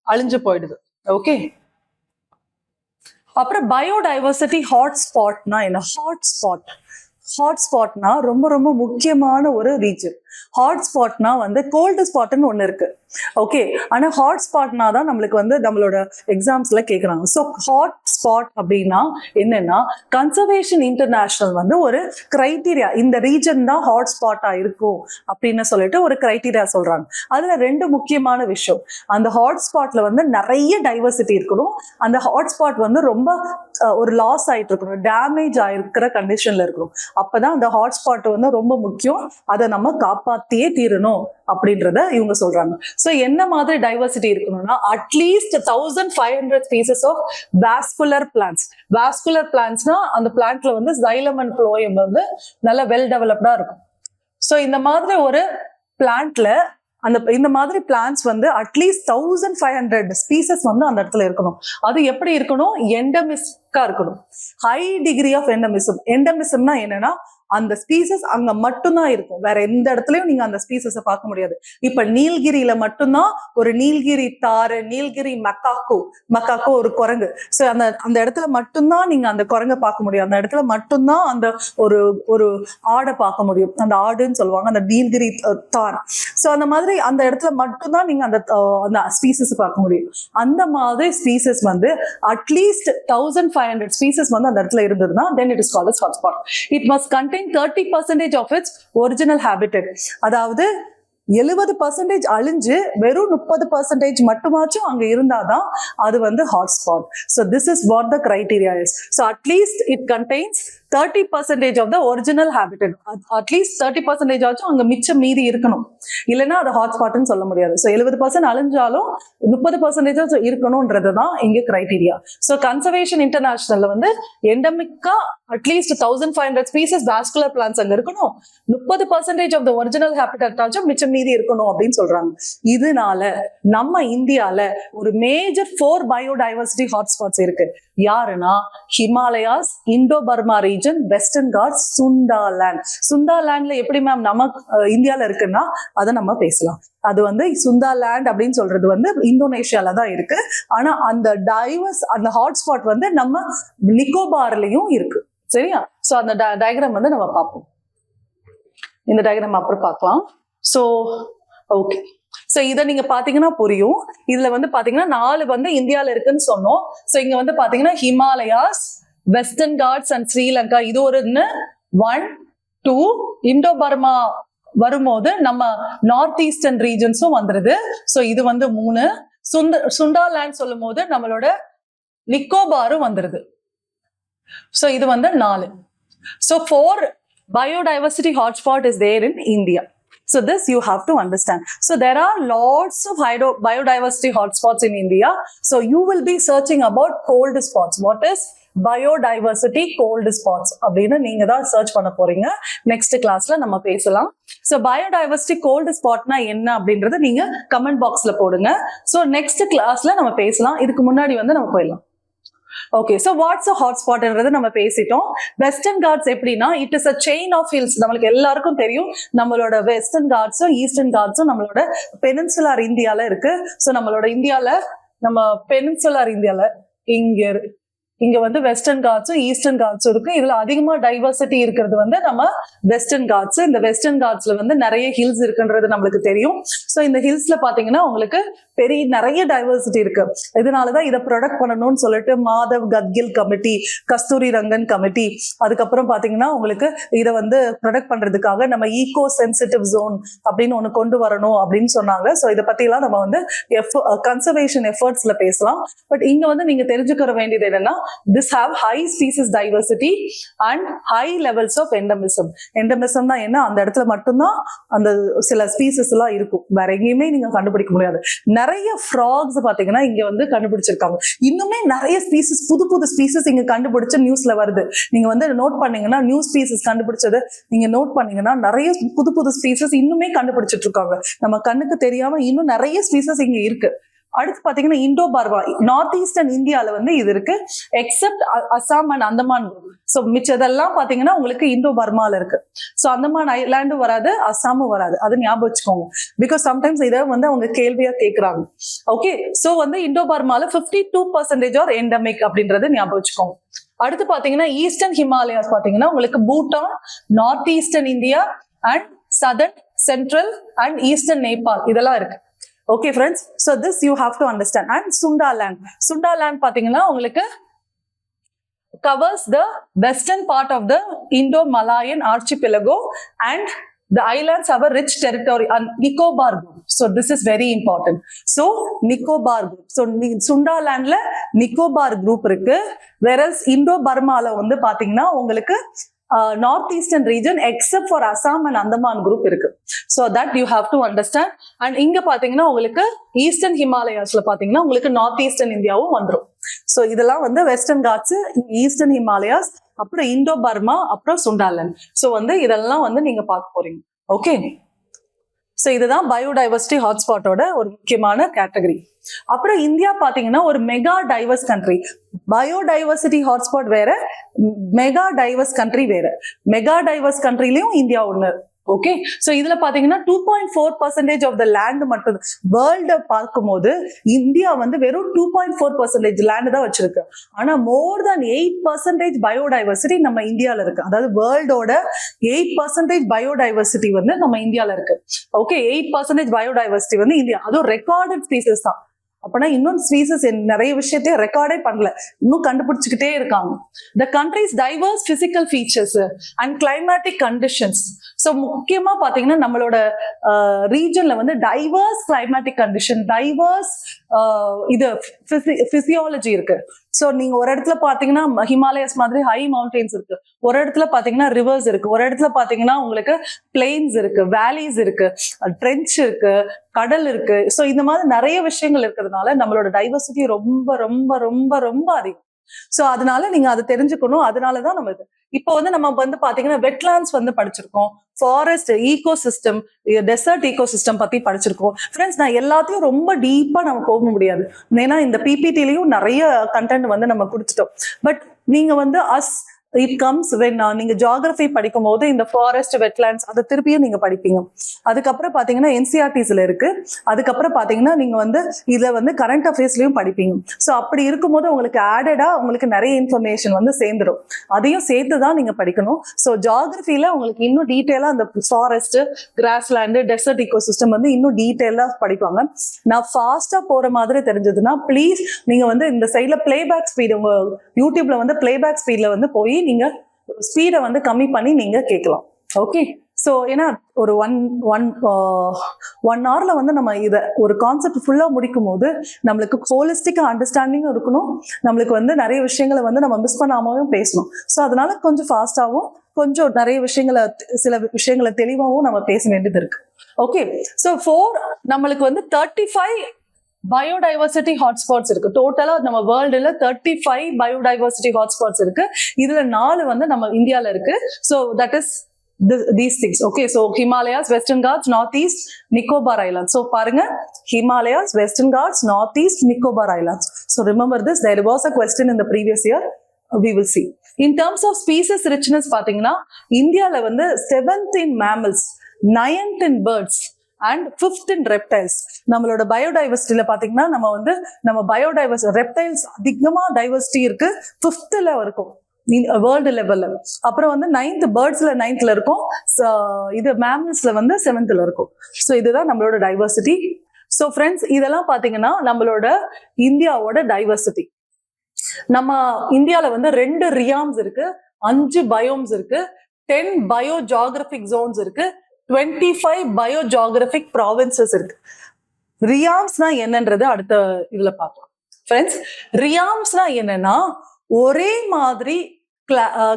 A: அழிஞ்சு போயிடுது. ஓகே, அப்புறம் பயோடைவர்சிட்டி ஹாட்ஸ்பாட்னா என்ன? ஹாட்ஸ்பாட்னா ரொம்ப ரொம்ப முக்கியமான ஒரு ரீஜன். ஹாட்ஸ்பாட்னா வந்து கோல்டு ஸ்பாட்னு ஒன்று இருக்கு. ஓகே, ஆனா ஹாட்ஸ்பாட்னா தான் நம்மளுக்கு வந்து நம்மளோட எக்ஸாம்ஸ்ல கேட்குறாங்க. ஸோ ஹாட்ஸ்பாட் அப்படின்னா என்னன்னா, கன்சர்வேஷன் இன்டர்நேஷனல் வந்து ஒரு கிரைட்டீரியா, இந்த ரீஜன் தான் ஹாட்ஸ்பாட்டா இருக்கும் அப்படின்னு சொல்லிட்டு ஒரு கிரைட்டீரியா சொல்றாங்க. அதுல 2 முக்கியமான விஷயம். அந்த ஹாட்ஸ்பாட்ல வந்து நிறைய டைவர்சிட்டி இருக்கணும். அந்த ஹாட்ஸ்பாட் வந்து ரொம்ப ஒரு லாஸ் ஆயிட்டு இருக்கணும், டேமேஜ் ஆயிருக்கிற கண்டிஷன்ல இருக்கணும். அப்பதான் அந்த ஹாட்ஸ்பாட் வந்து ரொம்ப முக்கியம், அதை நம்ம காப்பாத்தியே தீரணும் அப்படின்றத இவங்க சொல்றாங்க. சோ என்ன மாதிரி டைவர்சிட்டி இருக்கணும்னா, at least 1500 species of vascular plants. Vascular பிளான்ட்ஸ்னா அந்த பிளான்ட்ல வந்து xylem and phloem வந்து நல்ல வெல் டெவலப்டா இருக்கும். சோ இந்த மாதிரி ஒரு பிளான்ட்ல இந்த மாதிரி பிளான்ட்ஸ் வந்து அட்லீஸ்ட் 1500 ஸ்பீசஸ் வந்து அந்த இடத்துல இருக்கணும். அது எப்படி இருக்கணும்? எண்டமிஸ்கா இருக்கணும். High degree of endemism. எண்டமிசம்னா என்னன்னா, அந்த ஸ்பீசஸ் அங்க மட்டும்தான் இருக்கும், வேற எந்த இடத்துலயும் நீங்க அந்த ஸ்பீசஸை பார்க்க முடியாது. இப்ப நீலகிரியில மட்டும்தான் ஒரு நீலகிரி தாரு, நீலகிரி மக்காக்கோ ஒரு குரங்கு. சோ அந்த இடத்துல மட்டும்தான் நீங்க அந்த குரங்கை பார்க்க முடியும். அந்த இடத்துல மட்டும்தான் அந்த ஒரு ஆடை பார்க்க முடியும். அந்த ஆடுன்னு சொல்லுவாங்க, அந்த நீலகிரி தார். சோ அந்த மாதிரி அந்த இடத்துல மட்டும்தான் நீங்க அந்த ஸ்பீசஸ் பார்க்க முடியும். அந்த மாதிரி ஸ்பீசஸ் வந்து அட்லீஸ்ட் 1500 ஸ்பீசஸ் வந்து அந்த இடத்துல இருந்ததுன்னா then it is called as hotspot. It must contain 30% of its original habitat. அதாவது 70% அழிஞ்சு வெறும் 30% மட்டுமாச்சும் அங்க இருந்தாதான் அது வந்து hotspot. So this is what the criteria is. So at least it contains 30% of the original habitat. At least 30% ஆச்சும் அங்க மிச்சம் மீதி இருக்கணும், இல்லைன்னா அது ஹாட்ஸ்பாட்னு சொல்ல முடியாது. ஸோ 70% அழிஞ்சாலும் 30% இருக்கணும்ன்றது தான் இங்க கிரைட்டீரியா. ஸோ கன்சர்வேஷன் இன்டர்நேஷனல்ல வந்து எண்டமிக்கா அட்லீஸ்ட் 1500 ஸ்பீசஸ் வாஸ்குலர் பிளான்ட்ஸ் அங்க இருக்கணும், 30% ஆஃப் த ஒரிஜினல் ஹேபிட்டட் ஆச்சும் மிச்சம் மீதி இருக்கணும் அப்படின்னு சொல்றாங்க. இதனால நம்ம இந்தியால ஒரு மேஜர் 4 பயோடைவர்சிட்டி ஹாட்ஸ்பாட்ஸ் இருக்கு. யாருன்னா, Himalayas, Indo Burma region, western Ghats, Sundaland. சுண்டாலேண்ட்ல எப்படி மேம் நம்ம இந்தியால இருக்குன்னா அதை நம்ம பேசலாம். அது வந்து சுண்டாலேண்ட் அப்படின்னு சொல்றது வந்து இந்தோனேஷியால தான் இருக்கு. ஆனா அந்த அந்த ஹாட்ஸ்பாட் வந்து நம்ம நிக்கோபார்லயும் இருக்கு. சரியா? சோ அந்த டயக்ராம் வந்து நம்ம பார்ப்போம். இந்த டயக்ராம் அப்புறம் பார்க்கலாம். சோ ஓகே, சோ இதை நீங்க பாத்தீங்கன்னா புரியும். இதுல வந்து பாத்தீங்கன்னா 4 வந்து இந்தியால இருக்குன்னு சொன்னோம். சோ இங்க வந்து பாத்தீங்கன்னா ஹிமாலயாஸ், வெஸ்டர்ன் காட்ஸ் அண்ட் ஸ்ரீலங்கா, இது ஒரு 1 2. இண்டோ பர்மா வரும்போது நம்ம நார்த் ஈஸ்டர்ன் ரீஜன்ஸும் வந்துருது. சோ இது வந்து 3. சுண்டாலேண்ட் சொல்லும் போது நம்மளோட நிக்கோபாரும் வந்துருது. சோ இது வந்து 4. So 4 biodiversity hotspot is there in India. So this you have to understand. So there are lots of biodiversity hotspots in India. So you will be searching about cold spots. What is biodiversity cold spots அப்படின்னு நீங்க தான் search பண்ண போறீங்க. Next கிளாஸ்ல நம்ம பேசலாம். So biodiversity gold ஸ்பாட்னா என்ன அப்படின்றத நீங்க கமெண்ட் பாக்ஸ்ல போடுங்க. ஸோ நெக்ஸ்ட் கிளாஸ்ல நம்ம பேசலாம். இதுக்கு முன்னாடி வந்து நம்ம போயிடலாம். ஓகே, ஸோ வாட்ஸ் அ ஹாட்ஸ்பாட்ன்றது நம்ம பேசிட்டோம். வெஸ்டர்ன் காட்ஸ் எப்படின்னா, it is a chain of hills. நம்மளுக்கு எல்லாருக்கும் தெரியும், நம்மளோட வெஸ்டர்ன் காட்ஸும் ஈஸ்டர்ன் காட்ஸும் நம்மளோட பெனின்சுலார் இந்தியால இருக்கு. ஸோ நம்மளோட இந்தியால, நம்ம பெனின்சுலார் இந்தியால இங்க வந்து வெஸ்டர்ன் காட்ஸும் ஈஸ்டர்ன் காட்ஸும் இருக்கு. இதுல அதிகமா டைவர்சிட்டி இருக்கிறது வந்து நம்ம வெஸ்டர்ன் காட்ஸ். இந்த வெஸ்டர்ன் காட்ஸ்ல வந்து நிறைய ஹில்ஸ் இருக்குன்றது நம்மளுக்கு தெரியும். ஸோ இந்த ஹில்ஸ்ல பாத்தீங்கன்னா உங்களுக்கு நிறைய டைவர்சிட்டி இருக்கு. இதனாலதான் இதை ப்ரொடக்ட் பண்ணணும்னு சொல்லிட்டு மாதவ் கத்கில் கமிட்டி, கஸ்தூரி ரங்கன் கமிட்டி, அதுக்கப்புறம் பாத்தீங்கன்னா உங்களுக்கு இதை வந்து ப்ரொடக்ட் பண்றதுக்காக நம்ம ஈகோ சென்சிட்டிவ் ஜோன் அப்படின்னு ஒண்ணு கொண்டு வரணும் அப்படின்னு சொன்னாங்க. ஸோ இதை பத்தி எல்லாம் நம்ம வந்து கன்சர்வேஷன் எஃபர்ட்ஸ்ல பேசலாம். பட் இங்க வந்து நீங்க தெரிஞ்சுக்கிற வேண்டியது என்னன்னா, this have high species diversity and high levels of endemism. endemism தான் என்ன, அந்த இடத்துல மட்டும்தான் அந்த சில ஸ்பீசஸ் எல்லாம் இருக்கும், வேற எங்கேயுமே நீங்க கண்டுபிடிக்க முடியாது. நிறைய ஃப்ராக்ஸ் பாத்தீங்கன்னா இங்க வந்து கண்டுபிடிச்சிருக்காங்க. இன்னுமே நிறைய ஸ்பீசஸ், புது ஸ்பீசஸ் இங்க கண்டுபிடிச்ச நியூஸ்ல வருது. நீங்க வந்து நோட் பண்ணீங்கன்னா, நியூ ஸ்பீசஸ் கண்டுபிடிச்சது நீங்க நோட் பண்ணீங்கன்னா, நிறைய புது ஸ்பீசஸ் இன்னுமே கண்டுபிடிச்சிட்டு இருக்காங்க. நம்ம கண்ணுக்கு தெரியாம இன்னும் நிறைய ஸ்பீசஸ் இங்க இருக்கு. அடுத்து பாத்தீங்கன்னா இண்டோ பர்மா, நார்த் ஈஸ்டர்ன் இந்தியால வந்து இது இருக்கு, except Assam and Andaman group. So மிச்சதெல்லாம் பாத்தீங்கன்னா உங்களுக்கு இண்டோ பர்மால இருக்கு. ஸோ அந்தமான் ஐலாண்டும் வராது, அசாமும் வராது, அது ஞாபகம் வச்சுக்கோங்க. பிகாஸ் சம்டைம்ஸ் இதை வந்து அவங்க கேள்வியா கேட்கறாங்க. ஓகே, ஸோ வந்து இண்டோ பர்மால 52% ஆர் எண்டமிக் அப்படின்றது ஞாபகம் வச்சுக்கோங்க. அடுத்து பாத்தீங்கன்னா ஈஸ்டர்ன் ஹிமாலயாஸ் பாத்தீங்கன்னா உங்களுக்கு Bhutan, north eastern India and southern, central and eastern Nepal இதெல்லாம் இருக்கு. Okay friends, so this you have to understand. And Sunda land பாத்தீங்கன்னா உங்களுக்கு covers the western part of the Indo-Malayan archipelago and the islands have a rich territory and Nicobar group. So this is very important. So Nicobar group. So Sunda landல Nicobar group இருக்கு. Whereas Indo-Burma வந்து பாத்தீங்கன்னா உங்களுக்கு north eastern region except for Assam and Andaman group இருக்கு. So that you have to understand. And இங்க பாத்தீங்கன்னா உங்களுக்கு eastern ஹிமாலயாஸ்ல பாத்தீங்கன்னா உங்களுக்கு நார்த் ஈஸ்டர்ன் இந்தியாவும் வந்துடும். ஸோ இதெல்லாம் வந்து வெஸ்டர்ன் காட்ஸ், ஈஸ்டர்ன் ஹிமாலயாஸ், அப்புறம் இண்டோ பர்மா, அப்புறம் சுண்டாலண்ட். ஸோ வந்து இதெல்லாம் வந்து நீங்க பார்க்க போறீங்க. ஓகே, ஸோ இதுதான் பயோடைவர்சிட்டி ஹாட்ஸ்பாட்டோட ஒரு முக்கியமான கேட்டகரி. அப்புறம் இந்தியா பாத்தீங்கன்னா ஒரு mega divorce country. Biodiversity hotspot வேற, மெகா டைவர்ஸ் கண்ட்ரி வேற. மெகா டைவர்ஸ் கண்ட்ரிலயும் இந்தியா ஒண்ணு. ஓகே, சோ இதுல பாத்தீங்கன்னா 2.4% ஆஃப் த லேண்ட் மட்டும் வேர்ல்ட பார்க்கும்போது இந்தியா வந்து வெறும் 2.4% லேண்ட் தான் வச்சிருக்கு. ஆனா மோர் தென் 8% பயோடைவர்சிட்டி நம்ம இந்தியால இருக்கு. அதாவது வேர்ல்டோட 8% பயோடைவர்சிட்டி வந்து நம்ம இந்தியால இருக்கு. ஓகே, 8% பயோடைவர்சிட்டி வந்து இந்தியா, அதுவும் ரெக்கார்டட் ஸ்பீசஸ் தான். அப்படின்னா இன்னும் ஸ்பீசஸ் நிறைய விஷயத்தையே ரெக்கார்டே பண்ணல, இன்னும் கண்டுபிடிச்சுக்கிட்டே இருக்காங்க. The countries diverse physical features and climatic conditions. So முக்கியமா பாத்தீங்கன்னா நம்மளோட ரீஜன்ல வந்து டைவர்ஸ் கிளைமேட்டிக் கண்டிஷன், டைவர்ஸ் இது பிசியாலஜி இருக்கு. ஸோ நீங்க ஒரு இடத்துல பாத்தீங்கன்னா ஹிமாலயஸ் மாதிரி ஹை மவுண்டெயின்ஸ் இருக்கு, ஒரு இடத்துல பாத்தீங்கன்னா ரிவர்ஸ் இருக்கு, ஒரு இடத்துல பாத்தீங்கன்னா உங்களுக்கு பிளெயின்ஸ் இருக்கு, வேலிஸ் இருக்கு, ட்ரென்ச் இருக்கு, கடல் இருக்கு. ஸோ இந்த மாதிரி நிறைய விஷயங்கள் இருக்கிறதுனால நம்மளோட டைவர்சிட்டி ரொம்ப ரொம்ப ரொம்ப ரொம்ப அதிகம். சோ அதனால நீங்க அதை தெரிஞ்சுக்கணும். அதனாலதான் நம்ம இப்போ வந்து நம்ம வந்து பாத்தீங்கன்னா வெட்லாண்ட்ஸ் வந்து படிச்சிருக்கோம், ஃபாரஸ்ட் ஈகோசிஸ்டம், டெசர்ட் ஈகோசிஸ்டம் பத்தி படிச்சிருக்கோம். ஃப்ரெண்ட்ஸ், நான் எல்லாத்தையும் ரொம்ப டீப்பா நம்ம போக முடியாது, ஏன்னா இந்த பிபிடிலையும் நிறைய கண்டென்ட் வந்து நம்ம கொடுத்துட்டோம். பட் நீங்க வந்து இட் கம்ஸ் வென் நீங்க ஜியோகிராஃபி படிக்கும் போது இந்த ஃபாரஸ்ட், வெட்லாண்ட்ஸ் அதை திருப்பியும் நீங்க படிப்பீங்க. அதுக்கப்புறம் பாத்தீங்கன்னா என்சிஆர்டிஸ்ல இருக்கு. அதுக்கப்புறம் பாத்தீங்கன்னா நீங்க வந்து இதை வந்து கரண்ட் அஃபேர்ஸ்லயும் படிப்பீங்க. ஸோ அப்படி இருக்கும்போது உங்களுக்கு ஆடடா உங்களுக்கு நிறைய இன்ஃபர்மேஷன் வந்து சேர்ந்துடும். அதையும் சேர்த்து தான் நீங்க படிக்கணும். ஸோ ஜியோகிராஃபில உங்களுக்கு இன்னும் டீட்டெயிலா அந்த ஃபாரஸ்ட், கிராஸ்லேண்டு, டெசர்ட் ஈகோசிஸ்டம் வந்து இன்னும் டீட்டெயிலா படிப்பாங்க. நான் ஃபாஸ்டா போற மாதிரி தெரிஞ்சதுன்னா ப்ளீஸ் நீங்க வந்து இந்த சைட்ல பிளேபேக் ஸ்பீட், உங்க யூடியூப்ல வந்து பிளேபேக் ஸ்பீட்ல வந்து போய் நீங்க ஸ்பீடை வந்து கம்மி பண்ணி நீங்க கேட்கலாம். ஓகே, சோ ஏன்னா ஒரு ஒன் ஹவர்ல வந்து நம்ம இதை ஒரு கான்செப்ட் ஃபுல்லா முடிக்கும் போது நம்மளுக்கு ஹோலிஸ்டிக்கா அண்டர்ஸ்டாண்டிங்கும் இருக்கணும், நம்மளுக்கு வந்து நிறைய விஷயங்களை வந்து நம்ம மிஸ் பண்ணாமவும் பேசணும். ஸோ அதனால கொஞ்சம் ஃபாஸ்டாவும் கொஞ்சம் நிறைய விஷயங்களை, சில விஷயங்களை தெளிவாகவும் நம்ம பேச வேண்டியது இருக்கு. ஓகே, ஸோ நம்மளுக்கு வந்து 35 பயோடைவர்சிட்டி ஹாட்ஸ்பாட்ஸ் இருக்கு. டோட்டலா நம்ம வேர்ல்டுல 35 பயோடைவர்சிட்டி ஹாட்ஸ்பாட்ஸ் இருக்கு. இதுல 4 வந்து நம்ம இந்தியால இருக்கு. So that is these things. Okay, so Himalayas, Western Ghats, Northeast, Nicobar Islands. So பாருங்க, Himalayas, Western Ghats, Northeast, Nicobar Islands. So remember this, there was a question in the previous year, we will see. In terms of species richness பாத்தீங்கன்னா இந்தியால வந்து 7th in mammals, 9th in birds and 5th in reptiles. நம்மளோட பயோடைவர்சிட்டியில பாத்தீங்கன்னா நம்ம biodiversity reptiles அதிகமா diversity இருக்கு, 5th இருக்கும் world லெவல்ல. அப்புறம் வந்து 9th பேர்ட்ஸ்ல 9th இருக்கும், இது மேமல்ஸ்ல வந்து 7th இருக்கும். ஸோ இதுதான் நம்மளோட டைவர்சிட்டி. ஸோ ஃப்ரெண்ட்ஸ், இதெல்லாம் பாத்தீங்கன்னா நம்மளோட இந்தியாவோட டைவர்சிட்டி. நம்ம இந்தியால வந்து 2 ரியாம்ஸ் இருக்கு, 5 பயோம்ஸ் இருக்கு, 10 பயோ ஜியோகிராபிக் ஜோன்ஸ் இருக்கு, 25 பயோ ஜியோகிராபிக் ப்ராவின்சஸ் இருக்கு. ரியாம்ஸ்னா என்னன்றது அடுத்த இதுல பார்க்கலாம். ஃப்ரெண்ட்ஸ், ரியாம்ஸ்னா என்னன்னா ஒரே மாதிரி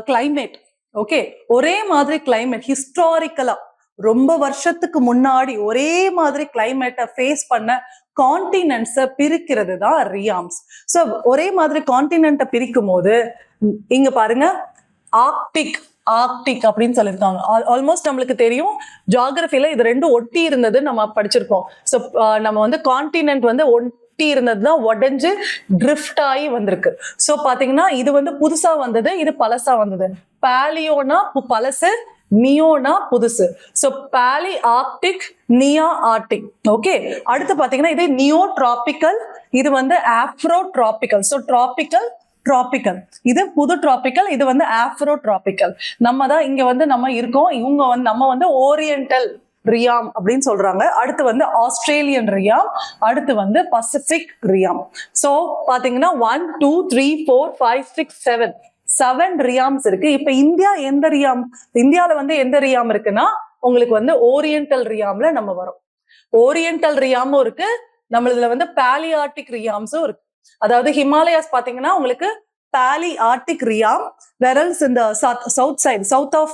A: கிளைமேட். ஓகே, ஒரே மாதிரி கிளைமேட், ஹிஸ்டாரிக்கலா ரொம்ப வருஷத்துக்கு முன்னாடி ஒரே மாதிரி கிளைமேட்டை ஃபேஸ் பண்ண கான்டினென்ட்ஸை பிரிக்கிறது தான் ரியாம்ஸ். ஸோ ஒரே மாதிரி கான்டினென்ட்டை பிரிக்கும் போது இங்க பாருங்க, ஆர்க்டிக் அப்படின்னு சொல்லியிருக்காங்க. ஆல்மோஸ்ட் நம்மளுக்கு தெரியும், ஜியோகிராஃபில இது 2 ஒட்டி இருந்தது நம்ம படிச்சிருக்கோம். ஸோ நம்ம வந்து கான்டினென்ட் வந்து ஒட்டி இருந்ததுதான் உடஞ்சு ட்ரிஃப்ட் ஆகி வந்திருக்கு. ஸோ பாத்தீங்கன்னா இது வந்து புதுசா வந்தது, இது பழசா வந்தது. பாலியோனா பழசு, நியோனா புதுசு. So palearctic, nearctic. Okay, அடுத்து பாத்தீங்கன்னா இது நியோ டிராபிக்கல், இது வந்து ஆப்ரோ டிராபிக்கல். ஸோ டிராபிக்கல் இது புது டிராபிக்கல், இது வந்து ஆப்ரோ டிராபிக்கல். நம்ம தான் இங்க வந்து நம்ம இருக்கோம், இவங்க வந்து நம்ம வந்து ஓரியன்டல் ரியாம் அப்படின்னு சொல்றாங்க. அடுத்து வந்து ஆஸ்திரேலியன் ரியாம், அடுத்து வந்து பசிபிக் ரியாம். சோ பாத்தீங்கன்னா 1 2 3 4 5 6 7 ரியாம்ஸ் இருக்கு. இப்ப இந்தியா எந்த ரியாம், இந்தியால வந்து எந்த ரியாம் இருக்குன்னா உங்களுக்கு வந்து ஓரியன்டல் ரியாம்ல நம்ம வரோம். ஓரியன்டல் ரியாமும் இருக்கு, நம்மளதுல வந்து பாலியார்டிக் ரியாம்ஸும் இருக்கு. அதாவது ஹிமாலயாஸ் பாத்தீங்கன்னா உங்களுக்கு palearctic realm, whereas in the south of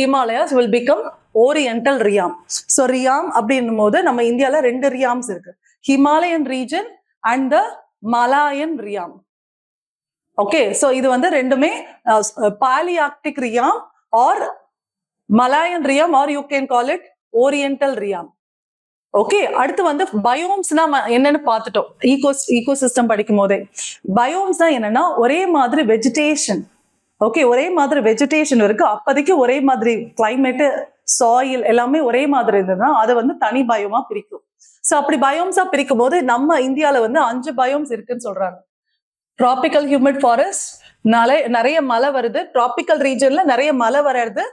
A: Himalayas will become oriental realm. So realm அப்படின்னும் போது நம்ம இந்தியால 2 ரியாம்ஸ் இருக்கு, Himalayan region and the Malayan realm. Okay, so இது வந்து ரெண்டுமே palearctic realm or Malayan realm, or you can call it oriental realm. Okay, அடுத்து வந்து பயோம்ஸ்னா என்னன்னு பார்த்துட்டோம் ஈகோசிஸ்டம் படிக்கும் போதே. பயோம்ஸ்னா என்னன்னா ஒரே மாதிரி வெஜிடேஷன். ஓகே, ஒரே மாதிரி வெஜிடேஷன் இருக்கு, அப்போதைக்கு ஒரே மாதிரி கிளைமேட்டு, சாயில் எல்லாமே ஒரே மாதிரி இருந்ததுன்னா அதை வந்து தனி பயோமா பிரிக்கும். ஸோ அப்படி பயோம்ஸா பிரிக்கும் போது நம்ம இந்தியால வந்து 5 பயோம்ஸ் இருக்குன்னு சொல்றாங்க. டிராபிக்கல் ஹியூமிட் ஃபாரஸ்ட், நிறைய மழை வருது, டிராபிக்கல் ரீஜன்ல நிறைய மழை வர்றது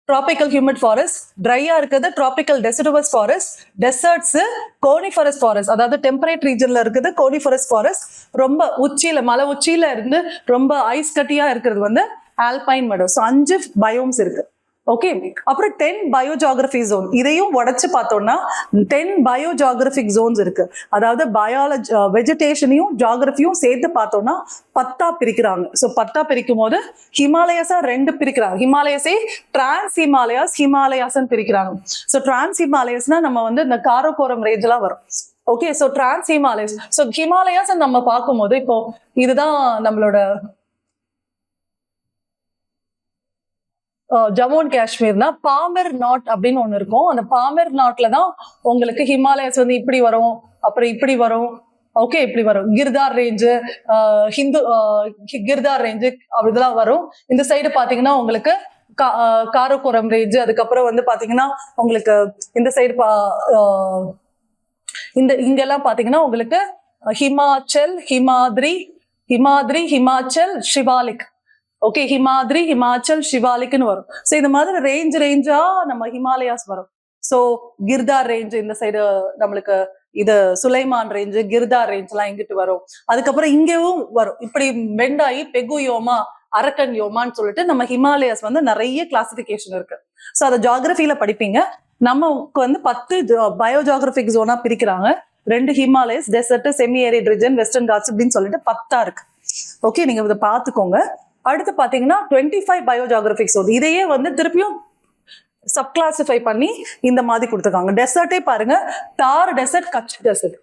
A: டிராபிக்கல் ஹியூமிட் ஃபாரஸ்ட். ட்ரையா இருக்குது tropical deciduous forest. Desserts coniferous forest, அதாவது டெம்பரேட் ரீஜன்ல இருக்குது கோனிஃபரஸ் ஃபாரஸ்ட். ரொம்ப உச்சியில மலை உச்சியில இருந்து ரொம்ப ஐஸ் கட்டியா இருக்கிறது வந்து ஆல்பைன் மெடோ. ஸோ 5 பயோம்ஸ் இருக்கு. ஓகே, அப்புறம் 10 பயோஜியோகிராபி ஜோன், இதையும் உடைச்சு பார்த்தோம்னா 10 பயோஜியோகிராபிக் ஜோன்ஸ் இருக்கு. அதாவது பயாலஜி வெஜிடேஷனையும் ஜியோகிராஃபியும் சேர்த்து பார்த்தோம்னா 10 பிரிக்கிறாங்க. ஸோ 10 பிரிக்கும் போது ஹிமாலயாஸா 2 பிரிக்கிறாங்க. ஹிமாலயஸே டிரான்ஸ் ஹிமாலயாஸ், ஹிமாலயாஸ்ன்னு பிரிக்கிறாங்க. ஸோ டிரான்ஸ் ஹிமாலயஸ்னா நம்ம வந்து இந்த காரகோரம் ரேஞ்செல்லாம் வரும். Okay, so trans Himalayas. So Himalayas நம்ம பார்க்கும்போது இப்போ இதுதான் நம்மளோட ஜம்மு அண்ட் காஷ்மீர்னா பாமர் நாட் அப்படின்னு ஒண்ணு இருக்கும். அந்த பாமர் நாட்ல தான் உங்களுக்கு ஹிமாலயஸ் வந்து இப்படி வரும், அப்புறம் இப்படி வரும். ஓகே, இப்படி வரும் கிர்தார் ரேஞ்சு, கிர்தார் ரேஞ்சு அப்படி இதெல்லாம் வரும். இந்த சைடு பாத்தீங்கன்னா உங்களுக்கு காரகோரம் ரேஞ்சு, அதுக்கப்புறம் வந்து பாத்தீங்கன்னா உங்களுக்கு இந்த சைடு இங்கெல்லாம் பாத்தீங்கன்னா உங்களுக்கு ஹிமாச்சல், ஹிமாச்சல், சிவாலிக். ஓகே, ஹிமாச்சல், சிவாலிக்னு வரும். ஸோ இந்த மாதிரி ரேஞ்சா நம்ம ஹிமாலயாஸ் வரும். ஸோ கிர்தார் ரேஞ்ச் இந்த சைடு நம்மளுக்கு, இது சுலைமான் ரேஞ்சு, கிர்தார் ரேஞ்ச் எல்லாம் இங்கிட்டு வரும். அதுக்கப்புறம் இங்கேயும் வரும், இப்படி பெண்டாயி பெகுயோமா, அரக்கன் யோமான்னு சொல்லிட்டு நம்ம ஹிமாலயாஸ் வந்து நிறைய கிளாசிபிகேஷன் இருக்கு. ஸோ அதை ஜியோகிராஃபில படிப்பீங்க. நமக்கு வந்து 10 பயோஜியோகிராபிக் ஜோனா பிரிக்கிறாங்க. 2 Himalayas, desert, semi arid region, western Ghats அப்படின்னு சொல்லிட்டு 10 இருக்கு. ஓகே, நீங்க இதை பார்த்துக்கோங்க. அடுத்து பாத்தீங்கன்னா 25 பயோஜியோகிராபிக் ஜோன், இதையே வந்து திருப்பியும் சப் கிளாசிஃபை பண்ணி இந்த மாதிரி கொடுத்துருக்காங்க. டெசர்ட்டே பாருங்க, Thar desert, Kutch desert.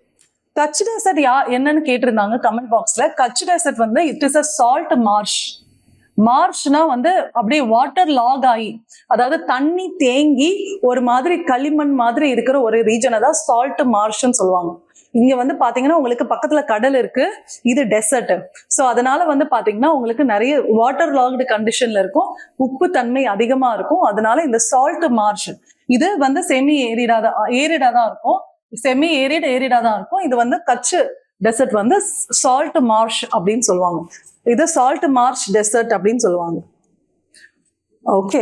A: Kutch desert என்னன்னு கேட்டிருந்தாங்க கமெண்ட் பாக்ஸ்ல. கட்ச் டெசர்ட் வந்து it is a salt marsh. மார்ஷ்னா வந்து அப்படியே வாட்டர் லாக் ஆகி, அதாவது தண்ணி தேங்கி ஒரு மாதிரி களிமண் மாதிரி இருக்கிற ஒரு ரீஜனை தான் சால்ட் மார்ஷ்ன்னு சொல்லுவாங்க. இங்க வந்து பாத்தீங்கன்னா உங்களுக்கு பக்கத்துல கடல் இருக்கு, இது டெசர்ட். ஸோ அதனால வந்து பாத்தீங்கன்னா உங்களுக்கு நிறைய வாட்டர் லாக்டு கண்டிஷன்ல இருக்கும், உப்பு தன்மை அதிகமா இருக்கும். அதனால இந்த சால்ட் மார்ஷ் இது வந்து செமி ஏரிடா தான் இருக்கும், செமி ஏரிடா தான் இருக்கும். இது வந்து கட்ச் டெசர்ட் வந்து சால்ட் மார்ஷ் அப்படின்னு சொல்லுவாங்க. இது சால்ட் மார்ஷ் டெசர்ட் அப்படின்னு சொல்லுவாங்க. ஓகே,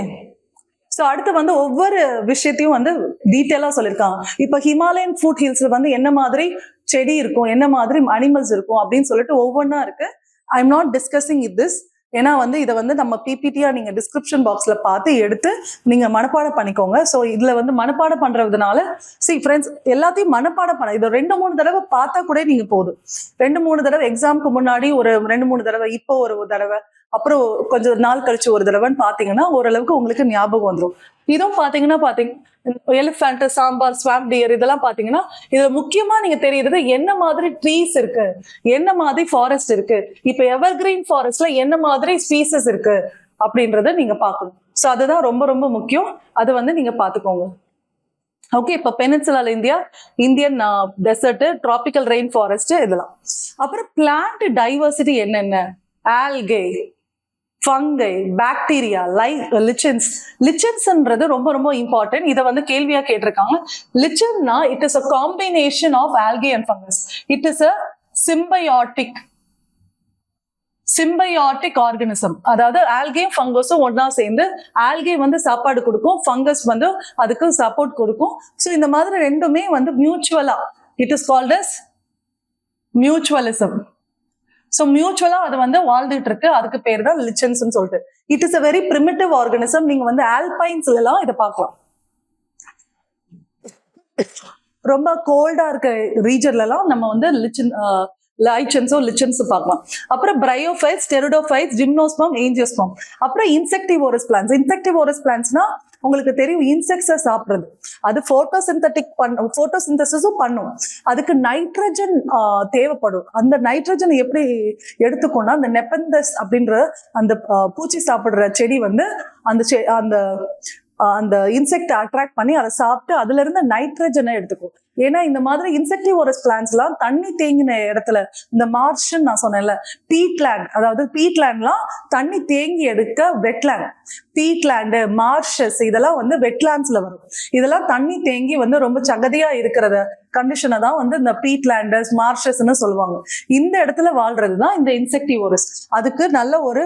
A: ஸோ அடுத்து வந்து ஒவ்வொரு விஷயத்தையும் வந்து டீட்டெயிலா சொல்லியிருக்காங்க. இப்போ ஹிமாலயன் ஃபுட் ஹில்ஸ்ல வந்து என்ன மாதிரி செடி இருக்கும், என்ன மாதிரி அனிமல்ஸ் இருக்கும் அப்படின்னு சொல்லிட்டு ஒவ்வொன்றா இருக்கு. I am not discussing this, ஏன்னா வந்து இதை வந்து நம்ம பிபிடியா நீங்க டிஸ்கிரிப்ஷன் பாக்ஸ்ல பார்த்து எடுத்து நீங்க மனப்பாடம் பண்ணிக்கோங்க. ஸோ இதுல வந்து மனப்பாடம் பண்றதுனால ஃப்ரெண்ட்ஸ் எல்லாத்தையும் மனப்பாடம் பண்ண, இதை 2-3 தடவை பார்த்தா கூட நீங்க போதும். 2-3 தடவை எக்ஸாமுக்கு முன்னாடி ஒரு 2-3 தடவை, இப்போ ஒரு தடவை, அப்புறம் கொஞ்சம் நாள் கழிச்சு ஒரு தடவைன்னு பாத்தீங்கன்னா ஓரளவுக்கு உங்களுக்கு ஞாபகம் வந்துடும். இதுவும் பாத்தீங்கன்னா எலிஃபண்ட், சாம்பார், ஸ்வாம்ப் டியர் இதெல்லாம் பாத்தீங்கன்னா இதுல முக்கியமா நீங்க தெரியுறது என்ன மாதிரி ட்ரீஸ் இருக்கு, என்ன மாதிரி ஃபாரஸ்ட் இருக்கு, இப்ப எவர்கிரீன் ஃபாரஸ்ட்ல என்ன மாதிரி ஸ்பீசஸ் இருக்கு அப்படின்றத நீங்க பார்க்கணும். ஸோ அதுதான் ரொம்ப ரொம்ப முக்கியம், அது வந்து நீங்க பாத்துக்கோங்க. ஓகே, இப்போ peninsular India, Indian desert, tropical rain forest இதெல்லாம். அப்புறம் பிளான்ட் டைவர்சிட்டி என்னென்ன? Algae, fungi, bacteria, lichens. லிச்சன்ஸ்ன்றது ரொம்ப ரொம்ப இம்பார்ட்டன்ட். இதை வந்து கேள்வியா கேட்டிருக்காங்க. லிச்சன்னா it is a combination of algae and fungus. It is a symbiotic organism. அதாவது ஆல்கேயும் ஃபங்கஸும் ஒன்னா சேர்ந்து, ஆல்கே வந்து சாப்பாடு கொடுக்கும், ஃபங்கஸ் வந்து அதுக்கு சப்போர்ட் கொடுக்கும். ஸோ இந்த மாதிரி ரெண்டுமே வந்து மியூச்சுவலா, it is called as mutualism. So மியூச்சுவலா அது வந்து வாழ்ந்துட்டு இருக்கு. அதுக்கு பேர் தான் லிச்சன்ஸ் சொல்லிட்டு. It is a very primitive organism. நீங்க வந்து ஆல்பைன்ஸ்ல எல்லாம் இதை பார்க்கலாம். ரொம்ப கோல்டா இருக்க ரீஜன்ல எல்லாம் நம்ம வந்து லிச்சன்ஸோ பார்க்கலாம். அப்புறம் பிரையோஃபைட்ஸ், டெரிடோஃபைட்ஸ், ஜிம்னோஸ்பம், ஏஞ்சியோஸ்பம். அப்புறம் இன்செக்டிவோரஸ் பிளான்ஸ். இன்செக்டிவோரஸ் பிளான்ஸ்னா உங்களுக்கு தெரியும், இன்செக்ட்ஸை சாப்பிடுறது. அது போட்டோசிந்தசிஸும் பண்ணும். அதுக்கு நைட்ரஜன் தேவைப்படும். அந்த நைட்ரஜன் எப்படி எடுத்துக்கோன்னா, அந்த நெப்பந்தஸ் அப்படின்ற அந்த பூச்சி சாப்பிடுற செடி வந்து அந்த இன்செக்ட் அட்ராக்ட் பண்ணி அதை சாப்பிட்டு அதுல இருந்து நைட்ரஜனை எடுத்துக்கும். ஏன்னா இந்த மாதிரி இன்செக்டிவோரஸ் பிளான்ஸ் எல்லாம் தண்ணி தேங்கின இடத்துல, இந்த மார்ஷ்ன்னு நான் சொன்னேன்ல, பீட்லேண்ட், அதாவது பீட்லேண்ட்லாம் தண்ணி தேங்கி எடுக்க வெட்லேண்ட். பீட்லேண்டு, மார்ஷஸ் இதெல்லாம் வந்து வெட்லேண்ட்ஸ்ல வரும். இதெல்லாம் தண்ணி தேங்கி வந்து ரொம்ப சகதியா இருக்கிறத கண்டிஷனை தான் வந்து இந்த பீட்லேண்டஸ், மார்ஷஸ்ன்னு சொல்லுவாங்க. இந்த இடத்துல வாழ்றதுதான் இந்த இன்செக்டிவோரஸ். அதுக்கு நல்ல ஒரு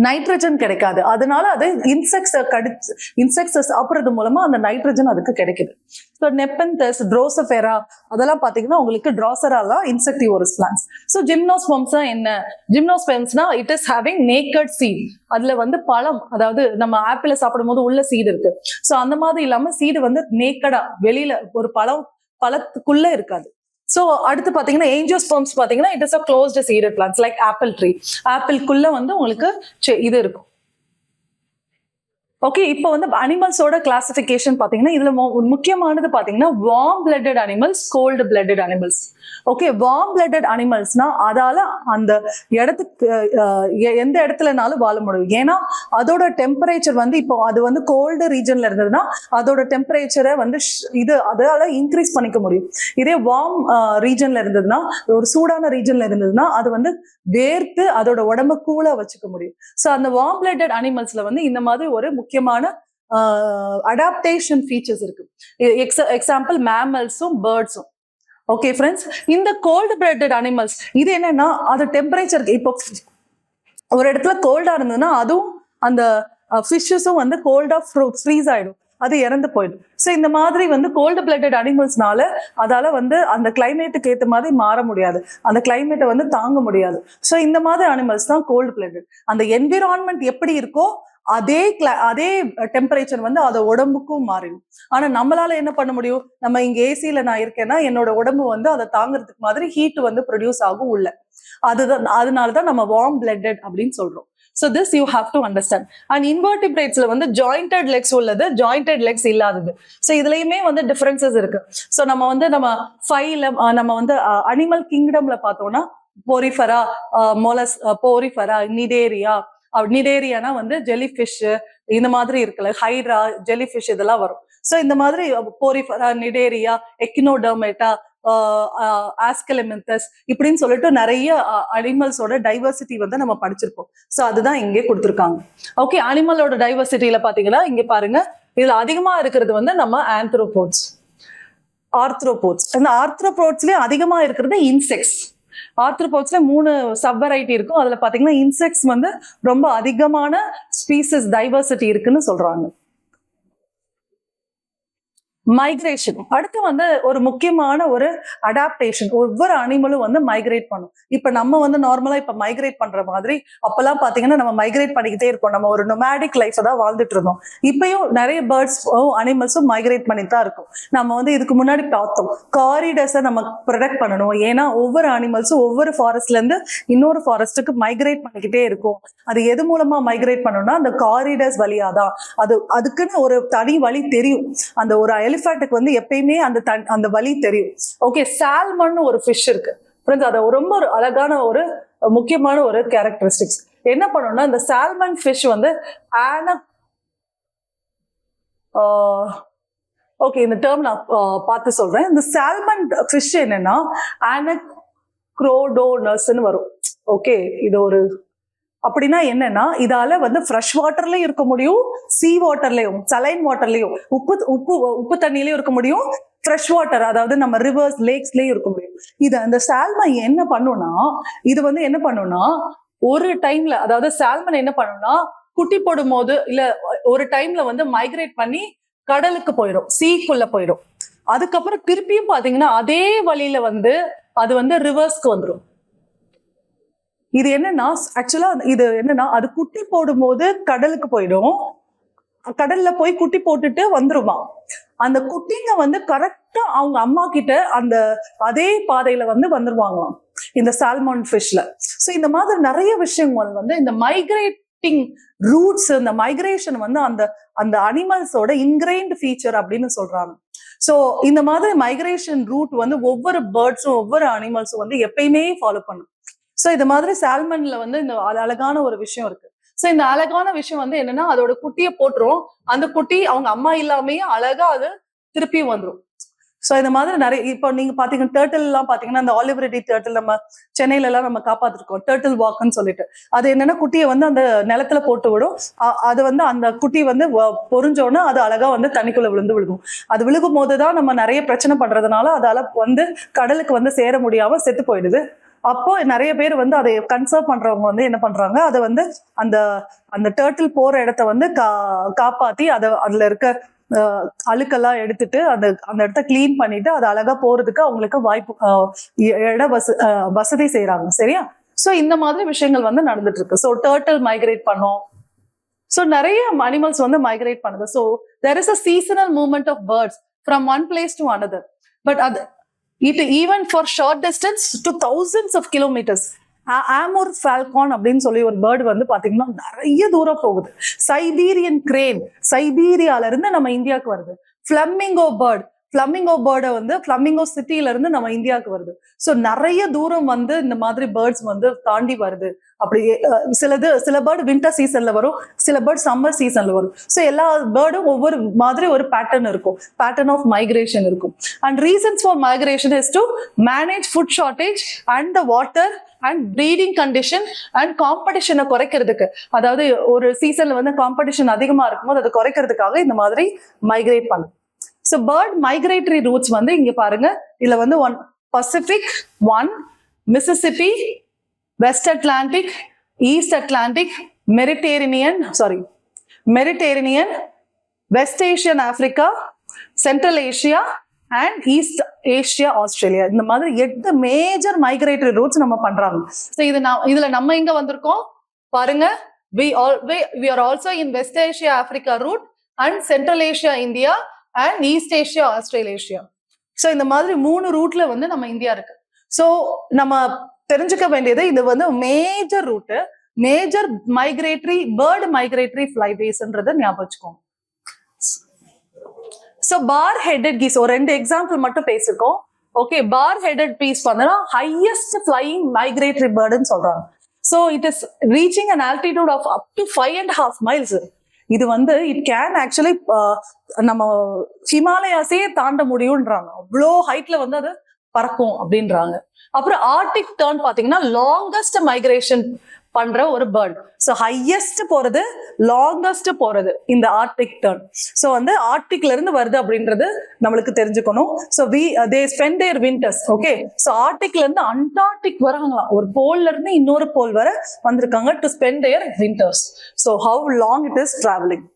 A: நைட்ரஜன் கிடைக்காது. அதனால அது இன்செக்ட்ஸை சாப்பிடுறது மூலமா அந்த நைட்ரஜன் அதுக்கு கிடைக்குது. ஸோ நெப்பந்தஸ், ட்ரோசோஃபெரா அதெல்லாம் பாத்தீங்கன்னா உங்களுக்கு ட்ராசராலாம் இன்செக்டிவோரஸ் பிளான்ஸ். ஸோ ஜிம்னோஸ்பம்ஸ் என்ன? ஜிம்னோஸ்பம்ஸ்னா it is having naked seed. அதுல வந்து பழம், அதாவது நம்ம ஆப்பிள சாப்பிடும் போது உள்ள சீடு இருக்கு. ஸோ அந்த மாதிரி இல்லாம சீடு வந்து நேக்கடா வெளியில ஒரு பழத்துக்குள்ள இருக்காது. ஸோ அடுத்து பாத்தீங்கன்னா ஏஞ்சியோஸ்பர்ம்ஸ் பாத்தீங்கன்னா it is a closed seeded plants like apple tree. ஆப்பிள்குள்ள வந்து உங்களுக்கு இது இருக்கும். ஓகே, இப்போ வந்து அனிமல்ஸோட கிளாசிபிகேஷன் பாத்தீங்கன்னா இதுல முக்கியமானது பாத்தீங்கன்னா warm blooded animals, cold blooded animals. Okay, warm blooded அனிமல்ஸ்னா அதால அந்த இடத்துக்கு எந்த இடத்துலனாலும் வாழ முடியும். ஏன்னா அதோட டெம்பரேச்சர் வந்து இப்போ அது வந்து கோல்டு ரீஜன்ல இருந்ததுன்னா அதோட டெம்பரேச்சரை வந்து அதால இன்க்ரீஸ் பண்ணிக்க முடியும். இதே வார்ம் ரீஜன்ல இருந்ததுன்னா, ஒரு சூடான ரீஜன்ல இருந்ததுன்னா அது வந்து வேர்த்து அதோட உடம்பு கூலா வச்சுக்க முடியும். ஸோ அந்த வார்ம் பிளட்டட் அனிமல்ஸ்ல வந்து இந்த மாதிரி ஒரு முக்கியமான அடாப்டேஷன் ஃபீச்சர்ஸ் இருக்கு. எக்ஸாம்பிள் மேமல்ஸும் பேர்ட்ஸும். ஓகே ஃப்ரெண்ட்ஸ், இந்த கோல்டு பிளட்டட் அனிமல்ஸ் இது என்னன்னா, அது டெம்பரேச்சருக்கு இப்போ ஒரு இடத்துல கோல்டா இருந்ததுன்னா அதுவும் அந்த ஃபிஷ்ஷஸும் வந்து கோல்டா ஃப்ரீஸ் ஆயிடும், அது இறந்து போயிடும். ஸோ இந்த மாதிரி வந்து கோல்டு பிளட்டட் அனிமல்ஸ்னால அதால வந்து அந்த கிளைமேட்டுக்கு ஏற்ற மாதிரி மாற முடியாது, அந்த கிளைமேட்டை வந்து தாங்க முடியாது. ஸோ இந்த மாதிரி அனிமல்ஸ் தான் கோல்டு பிளட்டட். அந்த என்விரான்மெண்ட் எப்படி இருக்கோ அதே டெம்பரேச்சர் வந்து அது உடம்புக்கும் மாறிடும். ஆனா நம்மளால என்ன பண்ண முடியும்? நம்ம இங்க ஏசியில நான் இருக்கேன்னா என்னோட உடம்பு வந்து அதை தாங்கிறதுக்கு மாதிரி ஹீட் வந்து ப்ரொடியூஸ் ஆகும் உள்ள. அதனாலதான் நம்ம வார்ம் பிளட்டட் அப்படின்னு சொல்றோம். So this you have to understand. And invertebrates வந்து jointed legs உள்ளது, jointed legs இல்லாதது. So இதுலயுமே வந்து differences இருக்கு. So நம்ம ஃபைலம், நம்ம வந்து அனிமல் கிங்டம்ல பார்த்தோம்னா போரிஃபரா, போரிஃபரா, நிடேரியா. நிடேரியானா வந்து ஜெலிஃபிஷ் இந்த மாதிரி இருக்குல்ல, ஹைட்ரா, ஜெலிஃபிஷ் இதெல்லாம் வரும். ஸோ இந்த மாதிரி போரிஃபரா, நிடேரியா, எக்கினோடர்மேட்டா, ஆஸ்கெலமெந்தஸ் இப்படின்னு சொல்லிட்டு நிறைய அனிமல்ஸோட டைவர்சிட்டி வந்து நம்ம படிச்சிருப்போம். ஸோ அதுதான் இங்கே கொடுத்துருக்காங்க. ஓகே, அனிமலோட டைவர்சிட்டியில பாத்தீங்கன்னா இங்க பாருங்க, இதுல அதிகமா இருக்கிறது வந்து நம்ம ஆந்த்ரோபோட்ஸ், ஆர்த்ரோபோட்ஸ். இந்த ஆர்த்ரோபோட்ஸ்லயே அதிகமா இருக்கிறது இன்செக்ட்ஸ். ஆர்த்ரோபோட்ஸ்ல 3 சப் வெரைட்டி இருக்கும். அதுல பாத்தீங்கன்னா இன்செக்ட்ஸ் வந்து ரொம்ப அதிகமான ஸ்பீசிஸ் டைவர்சிட்டி இருக்குன்னு சொல்றாங்க. மைக்ரேஷன் அடுத்து வந்து ஒரு முக்கியமான ஒரு அடாப்டேஷன். ஒவ்வொரு அனிமலும் வந்து மைக்ரேட் பண்ணும். இப்ப நம்ம வந்து நார்மலா இப்ப மைக்ரேட் பண்ற மாதிரி அப்பெல்லாம் பாத்தீங்கன்னா நம்ம மைக்ரேட் பண்ணிக்கிட்டே இருப்போம். நம்ம ஒரு நொமேடிக் லைஃப் தான் வாழ்ந்துட்டு இருந்தோம். இப்பயும் நிறைய பேர்ட்ஸ் அனிமல்ஸும் மைக்ரேட் பண்ணிட்டு தான் இருக்கும். நம்ம வந்து இதுக்கு முன்னாடி பார்த்தோம், காரிடர்ஸை நம்ம ப்ரொடெக்ட் பண்ணணும். ஏன்னா ஒவ்வொரு அனிமல்ஸும் ஒவ்வொரு ஃபாரஸ்ட்ல இருந்து இன்னொரு ஃபாரஸ்ட்டுக்கு மைக்ரேட் பண்ணிக்கிட்டே இருக்கும். அது எது மூலமா மைக்ரேட் பண்ணணும்னா அந்த காரிடர்ஸ் வழியாதான். அதுக்குன்னு ஒரு தனி வழி தெரியும். அந்த ஒரு எலிஃபேண்ட்டுக்கு வந்து எப்பயுமே அந்த வழி தெரியும். ஓகே, சால்மன் ஒரு ஃபிஷ் இருக்கு ஃப்ரெண்ட்ஸ். அது ரொம்ப ஒரு அழகான ஒரு முக்கியமான ஒரு கேரக்டரிஸ்டிக்ஸ். என்ன பண்ணணும்னா இந்த சால்மன் ஃபிஷ் வந்து ஓகே, இந்த டேர்ம் நான் பார்த்து சொல்றேன். இந்த சால்மன் ஃபிஷ் என்னன்னா ஆனக்ரோடோனஸ்ன்னு வரும். ஓகே, இது ஒரு அப்படின்னா என்னன்னா, இதால வந்து ஃப்ரெஷ் வாட்டர்லயும் இருக்க முடியும், சீ வாட்டர்லயும், சலைன் வாட்டர்லயும், உப்பு தண்ணியிலயும் இருக்க முடியும், ஃப்ரெஷ் வாட்டர் அதாவது நம்ம ரிவர்ஸ் லேக்ஸ்லயும் இருக்க முடியும். இது அந்த சால்மன் என்ன பண்ணும்னா, இது வந்து என்ன பண்ணும்னா ஒரு டைம்ல, அதாவது சால்மன் என்ன பண்ணும்னா குட்டி போடும் போது இல்ல ஒரு டைம்ல வந்து மைக்ரேட் பண்ணி கடலுக்கு போயிடும், சீக்குள்ள போயிடும். அதுக்கப்புறம் திருப்பியும் பாத்தீங்கன்னா அதே வழியில வந்து அது வந்து ரிவர்ஸ்க்கு வந்துடும். இது என்னன்னா ஆக்சுவலா இது என்னன்னா அது குட்டி போடும் போது கடலுக்கு போயிடும், கடல்ல போய் குட்டி போட்டுட்டு வந்துருமா. அந்த குட்டிங்க வந்து கரெக்டா அவங்க அம்மா கிட்ட அந்த அதே பாதையில வந்து வந்துருவாங்களாம் இந்த சால்மன் ஃபிஷ்ல. ஸோ இந்த மாதிரி நிறைய விஷயங்கள் வந்து இந்த மைக்ரேட்டிங் ரூட்ஸ், இந்த மைக்ரேஷன் வந்து அந்த அந்த அனிமல்ஸோட இன்கிரைன்டு ஃபீச்சர் அப்படின்னு சொல்றாங்க. ஸோ இந்த மாதிரி மைக்ரேஷன் ரூட் வந்து ஒவ்வொரு பேர்ட்ஸும் ஒவ்வொரு அனிமல்ஸும் வந்து எப்பயுமே ஃபாலோ பண்ணும். ஸோ இது மாதிரி சால்மன்ல வந்து இந்த அழகான ஒரு விஷயம் இருக்கு. ஸோ இந்த அழகான விஷயம் வந்து என்னன்னா அதோட குட்டியை போட்டுரும், அந்த குட்டி அவங்க அம்மா இல்லாமயே அழகா அது திருப்பியும் வந்துடும். ஸோ இந்த மாதிரி நிறைய இப்போ நீங்க பாத்தீங்கன்னா டேர்ட்டில் எல்லாம் பாத்தீங்கன்னா அந்த ஆலிவ் ரெடி டேர்ட்டில் நம்ம சென்னையில எல்லாம் நம்ம காப்பாத்திருக்கோம், டேர்ட்டில் வாக்குன்னு சொல்லிட்டு. அது என்னன்னா குட்டியை வந்து அந்த நிலத்துல போட்டு விடும், அது வந்து அந்த குட்டி வந்து பொறிஞ்சோன்னு அது அழகா வந்து தண்ணிக்குள்ள விழுகும். அது விழுகும் போதுதான் நம்ம நிறைய பிரச்சனை பண்றதுனால அதால வந்து கடலுக்கு வந்து சேர முடியாம செத்து போயிடுது. அப்போ நிறைய பேர் வந்து அதை கன்சர்வ் பண்றவங்க வந்து என்ன பண்றாங்க, அதை வந்து அந்த அந்த டேர்ட்டில் போற இடத்த வந்து காப்பாத்தி அதுல இருக்க அழுக்கெல்லாம் எடுத்துட்டு அந்த இடத்த கிளீன் பண்ணிட்டு அது அழகா போறதுக்கு அவங்களுக்கு வாய்ப்பு வசதி செய்யறாங்க. சரியா? சோ இந்த மாதிரி விஷயங்கள் வந்து நடந்துட்டு இருக்கு. சோ டேர்ட்டில் மைக்ரேட் பண்ணோம். சோ நிறைய அனிமல்ஸ் வந்து மைக்ரேட் பண்ணுது. So there is a seasonal movement of birds from one place to another. But அது even for short distance to thousands of kilometers. Amur falcon அப்படின்னு சொல்லி ஒரு பேர்டு வந்து பாத்தீங்கன்னா நிறைய தூரம் போகுது. சைபீரியன் கிரேன் சைபீரியால இருந்து நம்ம இந்தியாவுக்கு வருது. ஃபிளமிங்கோ பேர்டை வந்து ஃபிளமிங்கோ சிட்டில இருந்து நம்ம இந்தியாவுக்கு வருது. ஸோ நிறைய தூரம் வந்து இந்த மாதிரி பேர்ட்ஸ் வந்து தாண்டி வருது. அப்படி சில பேர்டு வின்டர் சீசன்ல வரும், சில பேர்டு சம்மர் சீசன்ல வரும். ஸோ எல்லா பேர்டும் ஒவ்வொரு மாதிரி ஒரு பேட்டர்ன் இருக்கும், பேட்டர்ன் ஆஃப் மைக்ரேஷன் இருக்கும். And reasons for migration is to manage food shortage and the water and breeding condition and காம்படிஷனை குறைக்கிறதுக்கு. அதாவது ஒரு சீசன்ல வந்து காம்படிஷன் அதிகமா இருக்கும்போது அதை குறைக்கிறதுக்காக இந்த மாதிரி மைக்ரேட் பண்ணும். ஸோ பேர்ட் மைக்ரேட்டரி ரூட்ஸ் வந்து இங்க பாருங்க, இதுல வந்து one Pacific, one Mississippi, West Atlantic, East Atlantic, Mediterranean, West Asian Africa, Central Asia and East Asia, Australia. இந்த மாதிரி 8 மேஜர் மைக்ரேட்டரி ரூட்ஸ் நம்ம பண்றாங்க. ஸோ இதுல நம்ம எங்க வந்திருக்கோம் பாருங்க. we are also in West Asia Africa route and Central Asia India and East Asia Australasia. So இந்த மாதிரி 3 ரூட்ல வந்து நம்ம இந்தியா இருக்கு. ஸோ நம்ம தெரிஞ்சுக்க வேண்டியது இது வந்து major route, major bird migratory ஃபிளைவேஸ்ன்றதை ஞாபகம் வச்சுக்கோங்க. ஸோ பார் ஹெட்டட் கீஸ் ஒரு 2 எக்ஸாம்பிள் மட்டும் பேசிருக்கோம். ஓகே, பார் ஹெட்டட் பீஸ் பார்த்தா ஹையஸ்ட் ஃபிளையிங் மைக்ரேட்டரி பேர்டுன்னு சொல்றாங்க. So it is reaching an altitude of up to 5.5 miles. இது வந்து இட் கேன் ஆக்சுவலி நம்ம ஹிமாலயாஸே தாண்ட முடியும்ன்றாங்க, அவ்வளோ ஹைட்ல வந்து அது பறக்கும் அப்படின்றாங்க. அப்புறம் ஆர்டிக் டர்ன் பாத்தீங்கன்னா லாங்கஸ்ட் மைக்ரேஷன் பண்ற ஒரு பேர்ட். ஸோ ஹையஸ்ட் போறது, லாங்கஸ்ட் போறது இந்த ஆர்டிக் டர்ன். ஸோ வந்து ஆர்டிக்ல இருந்து வருது அப்படின்றது நம்மளுக்கு தெரிஞ்சுக்கணும். So they spend their winters. Okay, so ஆர்டிக்ல இருந்து அண்டார்டிக் வராங்களாம், ஒரு போல்ல இருந்து இன்னொரு போல் வர வந்திருக்காங்க to spend their winters. So how long it is travelling.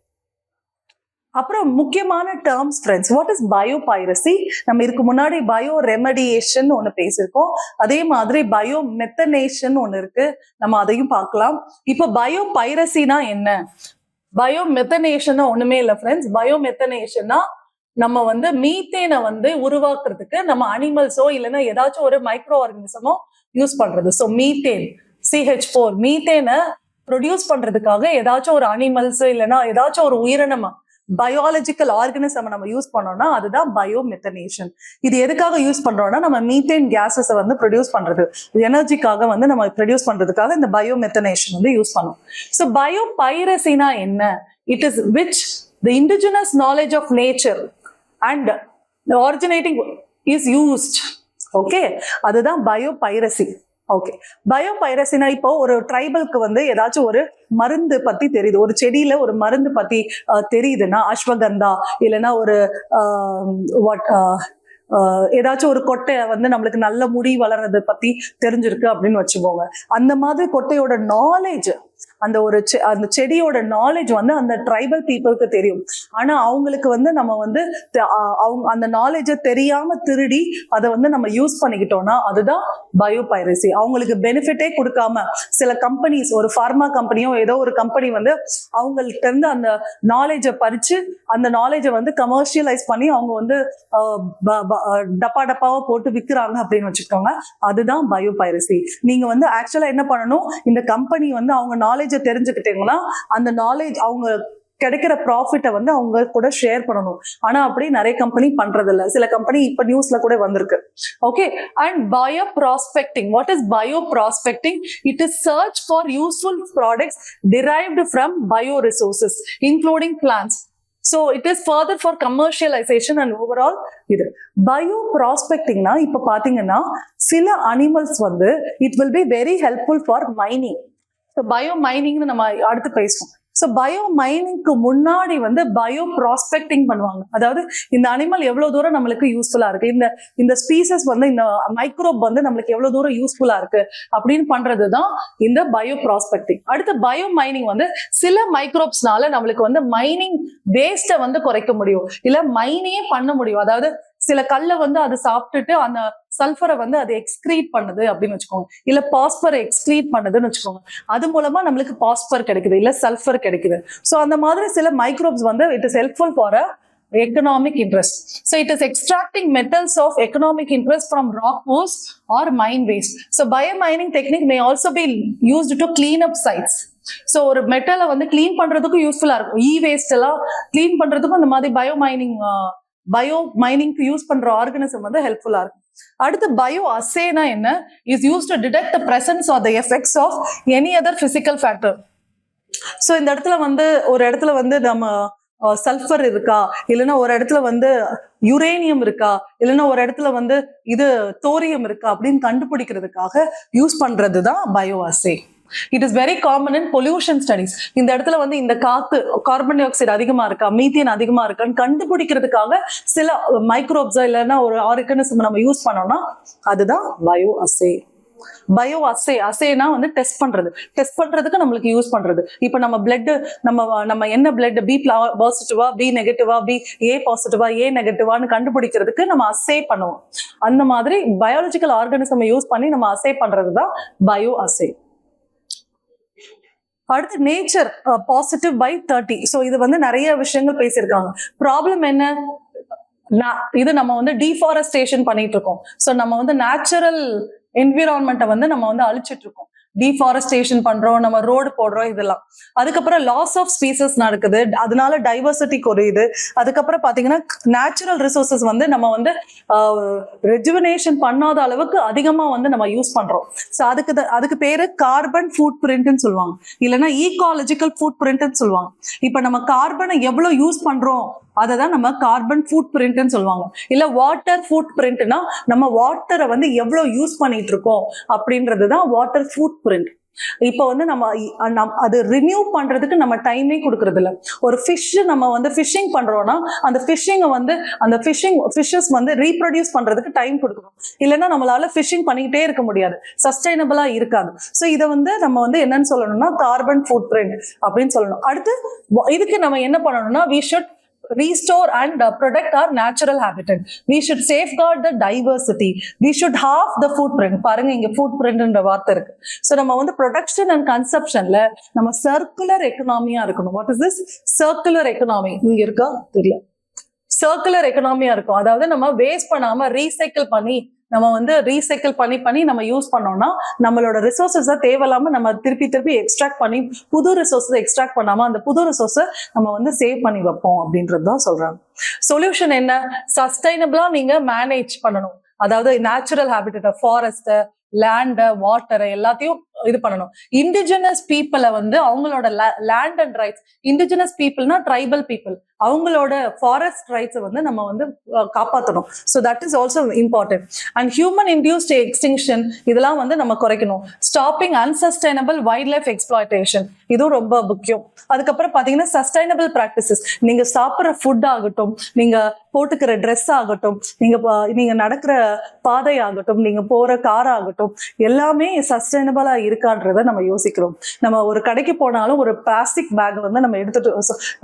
A: அப்புறம் முக்கியமான terms friends, what is biopiracy? நம்ம இதுக்கு முன்னாடி பயோ ரெமடியேஷன் ஒன்று பேசியிருக்கோம், அதே மாதிரி பயோ மெத்தனேஷன் ஒன்று இருக்கு, நம்ம அதையும் பார்க்கலாம். இப்போ பயோ பைரசினா என்ன, பயோ மெத்தனேஷன்னா ஒண்ணுமே இல்லை ஃப்ரெண்ட்ஸ். பயோ மெத்தனேஷன்னா நம்ம வந்து மீத்தேனை வந்து உருவாக்குறதுக்கு நம்ம அனிமல்ஸோ இல்லைன்னா ஏதாச்சும் ஒரு மைக்ரோ ஆர்கானிசமோ யூஸ் பண்றது. ஸோ மீத்தேன் CH4 மீத்தேனை ப்ரொடியூஸ் பண்றதுக்காக ஏதாச்சும் ஒரு அனிமல்ஸ் இல்லைன்னா ஏதாச்சும் ஒரு உயிரினமா பயாலஜிக்கல் ஆர்கனிசம் நம்ம யூஸ் பண்ணோம்னா அதுதான் பயோ மெத்தனேஷன். இது எதுக்காக யூஸ் பண்றோம்னா நம்ம மீத்தேன் கேஸஸ் வந்து ப்ரொடியூஸ் பண்றது, எனர்ஜிக்காக வந்து நம்ம ப்ரொடியூஸ் பண்றதுக்காக இந்த பயோ மெத்தனேஷன் வந்து யூஸ் பண்ணோம். ஸோ பயோ பைரசினா என்ன? It is which the indigenous knowledge of nature and the originating is used. Okay, அதுதான் பயோபைரசி. ஓகே, பயோபைரசினா இப்போ ஒரு ட்ரைபலுக்கு வந்து ஏதாச்சும் ஒரு மருந்து பத்தி தெரியுது, ஒரு செடியில ஒரு மருந்து பத்தி தெரியுதுன்னா, அஸ்வகந்தா இல்லைன்னா ஒரு ஏதாச்சும் ஒரு கொட்டை வந்து நம்மளுக்கு நல்ல முடி வளர்றதை பத்தி தெரிஞ்சிருக்கு அப்படின்னு வச்சுக்கோங்க. அந்த மாதிரி கொட்டையோட நாலேஜ், அந்த செடியோட நாலேஜ் வந்து அந்த ட்ரைபல் பீப்புளுக்கு தெரியும். ஆனா அவங்களுக்கு வந்து நம்ம வந்து அவங்க அந்த நாலேஜை தெரியாம திருடி அதை வந்து நம்ம யூஸ் பண்ணிக்கிட்டோம்னா அதுதான் பயோபைரசி. அவங்களுக்கு பெனிஃபிட்டே கொடுக்காம சில கம்பெனிஸ், ஒரு ஃபார்மா கம்பெனியோ ஏதோ ஒரு கம்பெனி வந்து அவங்கள்ட்ட இருந்து அந்த நாலேஜை பறிச்சு அந்த நாலேஜை வந்து கமர்ஷியலைஸ் பண்ணி அவங்க வந்து டப்பாவா போட்டு விற்கிறாங்க அப்படின்னு வச்சுக்கோங்க. அதுதான் பயோபைரசி. நீங்க வந்து ஆக்சுவலா என்ன பண்ணணும், இந்த கம்பெனி வந்து அவங்க நாலேஜ் தெரிஞ்சுக்கிட்டீங்கன்னா அந்த நாலேஜ் அவங்க கிடைக்கிற ப்ராஃபிட்டை வந்து அவங்க கூட ஷேர் பண்ணணும். ஆனா அப்படி நிறைய கம்பெனி பண்றது இல்ல. சில கம்பெனி இப்ப நியூஸ்ல கூட வந்திருக்கு. Okay, and bio prospecting. What is bio prospecting? It is search for useful products derived from bio resources including plants. So it is further for commercialization and overall இது பயோ ப்ராஸ்பெக்டிங்னா இப்ப பாத்தீங்கன்னா சில அனிமல்ஸ் வந்து it will be very helpful for mining. பயோ மைனிங்னு நம்ம அடுத்து பேசுவோம். ஸோ பயோ மைனிங்க்கு முன்னாடி வந்து பயோ ப்ராஸ்பெக்டிங் பண்ணுவாங்க. அதாவது இந்த அனிமல் எவ்வளவு தூரம் நம்மளுக்கு யூஸ்ஃபுல்லா இருக்கு, இந்த ஸ்பீசஸ் வந்து இந்த மைக்ரோப் வந்து நம்மளுக்கு எவ்வளவு தூரம் யூஸ்ஃபுல்லா இருக்கு அப்படின்னு பண்றதுதான் இந்த பயோ ப்ராஸ்பெக்டிங். அடுத்து பயோ மைனிங் வந்து சில மைக்ரோப்ஸ்னால நம்மளுக்கு வந்து மைனிங் வேஸ்ட்டை வந்து குறைக்க முடியும், இல்ல மைனிங்கே பண்ண முடியும். அதாவது சில கல்லை வந்து அது சாப்பிட்டுட்டு அந்த சல்ஃபரை வந்து அது எக்ஸ்கிரீட் பண்ணுது அப்படின்னு வச்சுக்கோங்க, இல்ல பாஸ்பரை எக்ஸ்கிரீட் பண்ணுதுன்னு வச்சுக்கோங்க. அது மூலமா நம்மளுக்கு பாஸ்பர் கிடைக்குது, இல்ல சல்ஃபர் கிடைக்குது. ஸோ அந்த மாதிரி சில மைக்ரோப்ஸ் வந்து it is helpful for a economic interest. So it is extracting metals of economic interest from rock pores or mine waste. So biomining technique may also be used to clean up sites. So ஒரு மெட்டலை வந்து clean பண்றதுக்கும் யூஸ்ஃபுல்லா இருக்கும். Waste எல்லாம் clean பண்றதுக்கும் இந்த மாதிரி bio மைனிங்க்கு யூஸ் பண்ற ஆர்கனிசம் வந்து ஹெல்ப்ஃபுல்லா இருக்கும். அடுத்து பயோ அசேனா என்ன? Is use to detect the presence or the effects of any other physical factor. So இந்த இடத்துல வந்து ஒரு இடத்துல வந்து நம்ம சல்ஃபர் இருக்கா, இல்லைன்னா ஒரு இடத்துல வந்து யுரேனியம் இருக்கா, இல்லைன்னா ஒரு இடத்துல வந்து இது தோரியம் இருக்கா அப்படின்னு கண்டுபிடிக்கிறதுக்காக யூஸ் பண்றதுதான் bio Aceh. It is very common in pollution studies. இந்த இடத்துல வந்து இந்த காத்து கார்பன் டை ஆக்சைடு அதிகமா இருக்கா, மீத்தேன் அதிகமா இருக்கான்னு கண்டுபிடிக்கிறதுக்காக சில மைக்ரோப்ஸா இல்லைன்னா ஒரு ஆர்கனிசம் நம்ம யூஸ் பண்ணோம்னா அதுதான் பயோ அசே. பயோ அசேனா வந்து டெஸ்ட் பண்றதுக்கு நம்மளுக்கு யூஸ் பண்றது. இப்ப நம்ம பிளட் நம்ம என்ன பிளட் பி பாசிட்டிவா, பி நெகட்டிவா, பி ஏ பாசிட்டிவா, ஏ நெகட்டிவான்னு கண்டுபிடிக்கிறதுக்கு நம்ம அசே பண்ணுவோம். அந்த மாதிரி பயாலஜிக்கல் ஆர்கனிசம் யூஸ் பண்ணி நம்ம அசே பண்றதுதான் பயோ அசே. அடுத்து நேச்சர் பாசிட்டிவ் பை 30. ஸோ இது வந்து நிறைய விஷயங்கள் பேசியிருக்காங்க. ப்ராப்ளம் என்ன? இது நம்ம வந்து டீஃபாரஸ்டேஷன் பண்ணிட்டு இருக்கோம். ஸோ நம்ம வந்து நேச்சுரல் என்விரான்மெண்ட்டை வந்து நம்ம வந்து அழிச்சிட்டு இருக்கோம். டீஃபாரஸ்டேஷன் பண்றோம், நம்ம ரோடு போடுறோம், இதெல்லாம். அதுக்கப்புறம் லாஸ் ஆஃப் ஸ்பீசஸ் நடக்குது, அதனால டைவர்சிட்டி குறையுது. அதுக்கப்புறம் பாத்தீங்கன்னா நேச்சுரல் ரிசோர்சஸ் வந்து நம்ம வந்து ரெஜுவனேஷன் பண்ணாத அளவுக்கு அதிகமா வந்து நம்ம யூஸ் பண்றோம். ஸோ அதுக்கு பேரு கார்பன் ஃபுட் பிரிண்ட்னு சொல்லுவாங்க, இல்லைன்னா ஈகாலஜிக்கல் ஃபுட் பிரிண்ட்னு சொல்லுவாங்க. இப்ப நம்ம கார்பனை எவ்வளவு யூஸ் பண்றோம் அதை தான் நம்ம கார்பன் ஃபுட் பிரிண்ட்னு சொல்லுவாங்க. இல்ல வாட்டர் ஃபுட் பிரிண்ட்னா நம்ம வாட்டரை வந்து எவ்வளவு யூஸ் பண்ணிட்டு இருக்கோம் அப்படின்றது தான் வாட்டர் ஃபுட் பிரிண்ட். இப்போ வந்து நம்ம அது ரினியூ பண்றதுக்கு நம்ம டைமே கொடுக்கறது இல்லை. ஒரு ஃபிஷ் நம்ம வந்து ஃபிஷிங் பண்றோம்னா அந்த ஃபிஷ்ஷிங்கை வந்து அந்த ஃபிஷ்ஷஸ் வந்து ரீப்ரொடியூஸ் பண்றதுக்கு டைம் கொடுக்கணும். இல்லைன்னா நம்மளால ஃபிஷிங் பண்ணிக்கிட்டே இருக்க முடியாது, சஸ்டைனபிளா இருக்காது. ஸோ இதை வந்து நம்ம வந்து என்னன்னு சொல்லணும்னா கார்பன் ஃபுட் பிரிண்ட் அப்படின்னு சொல்லணும். அடுத்து இதுக்கு நம்ம என்ன பண்ணணும்னா we should restore and protect our natural habitat. We should safeguard the diversity. We should halve the footprint. பாருங்க இங்க footprintன்ற வார்த்தை இருக்கு. சோ நம்ம வந்து ப்ரொடக்ஷன் அண்ட் கன்சப்ஷன்ல நம்ம சர்க்குலர் எக்கனாமியா இருக்கணும். What is this circular economy? இங்க இருக்கா தெரியல. சர்க்குலர் எக்கனாமியா இருக்கும். அதாவது நம்ம வேஸ்ட் பண்ணாம ரீசைக்கிள் பண்ணி நம்ம யூஸ் பண்ணோம்னா நம்மளோட ரிசோர்சஸ் தேவையில்லாம நம்ம திருப்பி எக்ஸ்ட்ராக்ட் பண்ணி புது ரிசோர்ஸஸ் எக்ஸ்ட்ராக்ட் பண்ணாம அந்த புது ரிசோர்ஸை நம்ம வந்து சேவ் பண்ணி வைப்போம் அப்படின்றது தான் சொல்றாங்க. சொல்யூஷன் என்ன? சஸ்டைனபிளா நீங்க மேனேஜ் பண்ணணும். அதாவது natural habitat, forest, land, water எல்லாத்தையும் இது பண்ணணும். இண்டிஜினஸ் பீப்புளை வந்து அவங்களோட லேண்ட் அண்ட் ரைட்ஸ், இண்டிஜினஸ் பீப்புள்னா ட்ரைபல் பீப்புள், அவங்களோட ஃபாரஸ்ட் ரைட்ஸை வந்து நம்ம வந்து காப்பாற்றணும். So that is also important. And human induced extinction இதெல்லாம் வந்து நம்ம குறைக்கணும். Stopping unsustainable wildlife exploitation இதுவும் ரொம்ப முக்கியம். அதுக்கப்புறம் பாத்தீங்கன்னா சஸ்டைனபிள் ப்ராக்டிசஸ், நீங்க சாப்பிட்ற ஃபுட் ஆகட்டும், நீங்க போட்டுக்கிற ட்ரெஸ் ஆகட்டும், நீங்க நடக்கிற பாதை ஆகட்டும், நீங்க போற கார் ஆகட்டும், எல்லாமே சஸ்டைனபிளா இருக்கான்றத நம்ம யோசிக்கிறோம். நம்ம ஒரு கடைக்கு போனாலும் ஒரு பிளாஸ்டிக் பேக் வந்து நம்ம எடுத்துட்டு,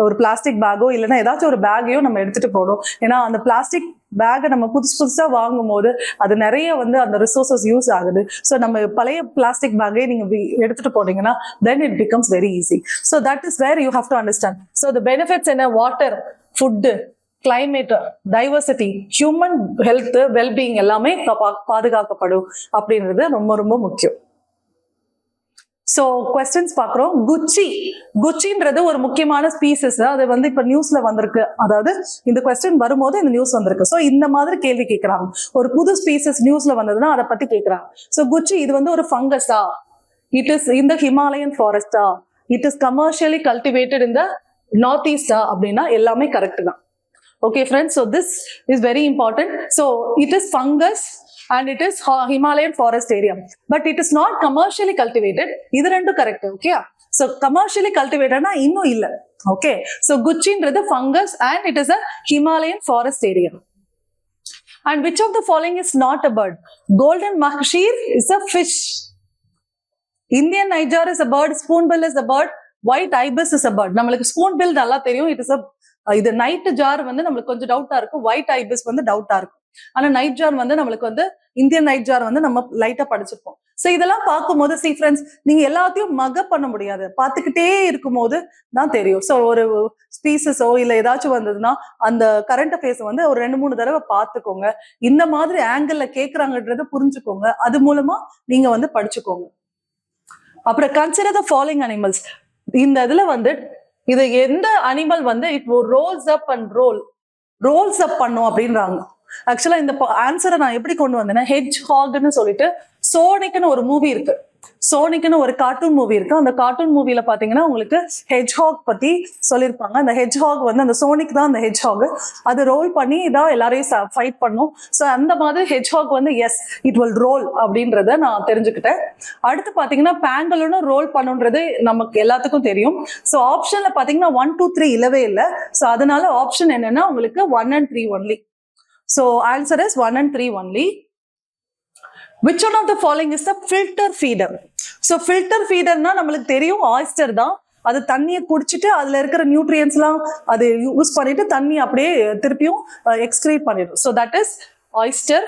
A: ஒரு பிளாஸ்டிக் பேக்கோ இல்லைன்னா ஏதாச்சும் ஒரு பேக்கையோ நம்ம எடுத்துட்டு போகணும். ஏன்னா அந்த பிளாஸ்டிக் பேக்கை நம்ம புதுசா வாங்கும் போது அது நிறைய வந்து அந்த ரிசோர்சஸ் யூஸ் ஆகுது. ஸோ நம்ம பழைய பிளாஸ்டிக் பேக்கே நீங்க எடுத்துட்டு போனீங்கன்னா then it becomes very easy. So that is where you have to understand. So the benefits in a water, food, climate, diversity, human health, well-being எல்லாமே பாதுகாக்கப்படும் அப்படின்றது ரொம்ப ரொம்ப முக்கியம். ஸோ கொஸ்டின்ஸ் பார்க்குறோம். குச்சின்றது ஒரு முக்கியமான ஸ்பீசஸ், அது வந்து இப்போ நியூஸ்ல வந்திருக்கு. அதாவது இந்த கொஸ்டின் வரும்போது இந்த நியூஸ் வந்திருக்கு. ஸோ இந்த மாதிரி கேள்வி கேட்குறாங்க. ஒரு புது ஸ்பீசஸ் நியூஸ்ல வந்ததுன்னா அதை பத்தி கேட்குறாங்க. ஸோ குச்சி இது வந்து ஒரு ஃபங்கஸா, it is in the Himalayan ஃபாரஸ்டா, it is commercially cultivated in the north ஈஸ்டா அப்படின்னா எல்லாமே கரெக்ட் தான். Okay friends, so this is very important. So it is fungus and it is Himalayan forest area, but it is not commercially cultivated. Idu rendu correct. Okay, so commercially cultivated na innu illa. Okay, so guchi is fungus and it is a Himalayan forest area. And which of the following is not a bird? Golden mahshir is a fish. Indian Niger is a bird. Spoonbill is a bird. White ibis is a bird. நம்மளுக்கு spoonbill நல்லா தெரியும். It is a இது night jar வந்து நம்மளுக்கு கொஞ்சம் டவுட்டா இருக்கும். White ஐபிஸ் வந்து டவுட்டா இருக்கும். ஆனா நைட் ஜார் வந்து நம்மளுக்கு வந்து இந்தியன் நைட் ஜார் வந்து நம்ம லைட்டா படிச்சிருப்போம். சோ இதெல்லாம் பார்க்கும்போது சி ஃப்ரெண்ட்ஸ், நீங்க எல்லாத்தையும் மகப் பண்ண முடியாது, பார்த்துக்கிட்டே இருக்கும் போது தான் தெரியும். ஸோ ஒரு ஸ்பீசஸோ இல்ல ஏதாச்சும் வந்ததுன்னா அந்த கரண்ட் அஃபேர்ஸ் வந்து ஒரு 2-3 தடவை பார்த்துக்கோங்க. இந்த மாதிரி ஆங்கிள் கேட்கறாங்கன்றத புரிஞ்சுக்கோங்க. அது மூலமா நீங்க வந்து படிச்சுக்கோங்க. அப்புறம் கன்சிடர் த ஃபாலோயிங் அனிமல்ஸ். இந்த இதுல வந்து இது எந்த அனிமல் வந்து இப்போ ரோல்ஸ் அப் பண்ணும் அப்படின்றாங்க. ஆக்சுவலா இந்த ஆன்சரை நான் எப்படி கொண்டு வந்தேன்னா, ஹெட்ஜ் ஹாக்னு சொல்லிட்டு சோனிக்னு ஒரு மூவி இருக்கு. சோனிக்னு ஒரு கார்ட்டூன் மூவி இருக்கு. அந்த கார்ட்டூன் மூவில பாத்தீங்கன்னா உங்களுக்கு ஹெட்ஜ் ஹாக் பத்தி சொல்லியிருப்பாங்க. அந்த ஹெட்ஜ் ஹாக் வந்து அந்த சோனிக் தான் அந்த ஹெட்ஜ் ஹாக். அது ரோல் பண்ணி இதான் எல்லாரையும் ஃபைட் பண்ணும். ஸோ அந்த மாதிரி ஹெட்ஜ் ஹாக் வந்து எஸ் இட் வில் ரோல் அப்படின்றத நான் தெரிஞ்சுக்கிட்டேன். அடுத்து பாத்தீங்கன்னா பேங்கலூன்னு ரோல் பண்ணுன்றது நமக்கு எல்லாத்துக்கும் தெரியும். ஸோ ஆப்ஷன்ல பாத்தீங்கன்னா 1, 2, 3 இல்லவே இல்லை. ஸோ அதனால ஆப்ஷன் என்னன்னா உங்களுக்கு 1 and 3 only. So answer is 1 and 3 only. Which one of the following is the filter feeder? So filter feeder na namalukku theriyum oyster தான். அது தண்ணியை குடிச்சிட்டு அதுல இருக்கிற நியூட்ரியன்ஸ்லாம் அது யூஸ் பண்ணிட்டு தண்ணி அப்படியே திருப்பியும் எக்ஸ்கிரீட் பண்ணிடும். So that is oyster.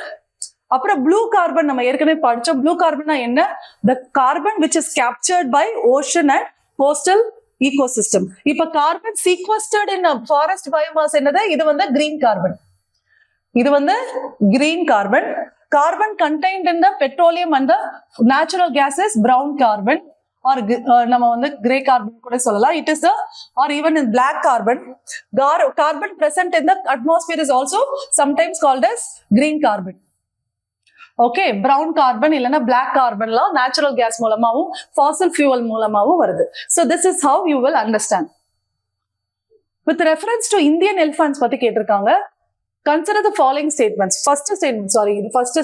A: அப்புறம் ப்ளூ கார்பன் நம்ம ஏற்கனவே படிச்சோம். ப்ளூ கார்பன்னா என்ன? The carbon which is captured by ocean and coastal ecosystem. இப்ப carbon sequestered in forest biomass என்னது? இது வந்து கிரீன் கார்பன். இது வந்து green carbon. Carbon contained in the petroleum and the natural gas is brown carbon or நம்ம வந்து grey carbon கூட சொல்லலாம். It is the or even in black carbon. Carbon present in the atmosphere is also sometimes called as green carbon. Okay, brown carbon இல்லனா black carbon la natural gas மூலமாவும் fossil fuel மூலமாவும் வருது. So this is how you will understand. With reference to Indian elephants பத்தி கேட்டிருக்காங்க. Consider the following statements. First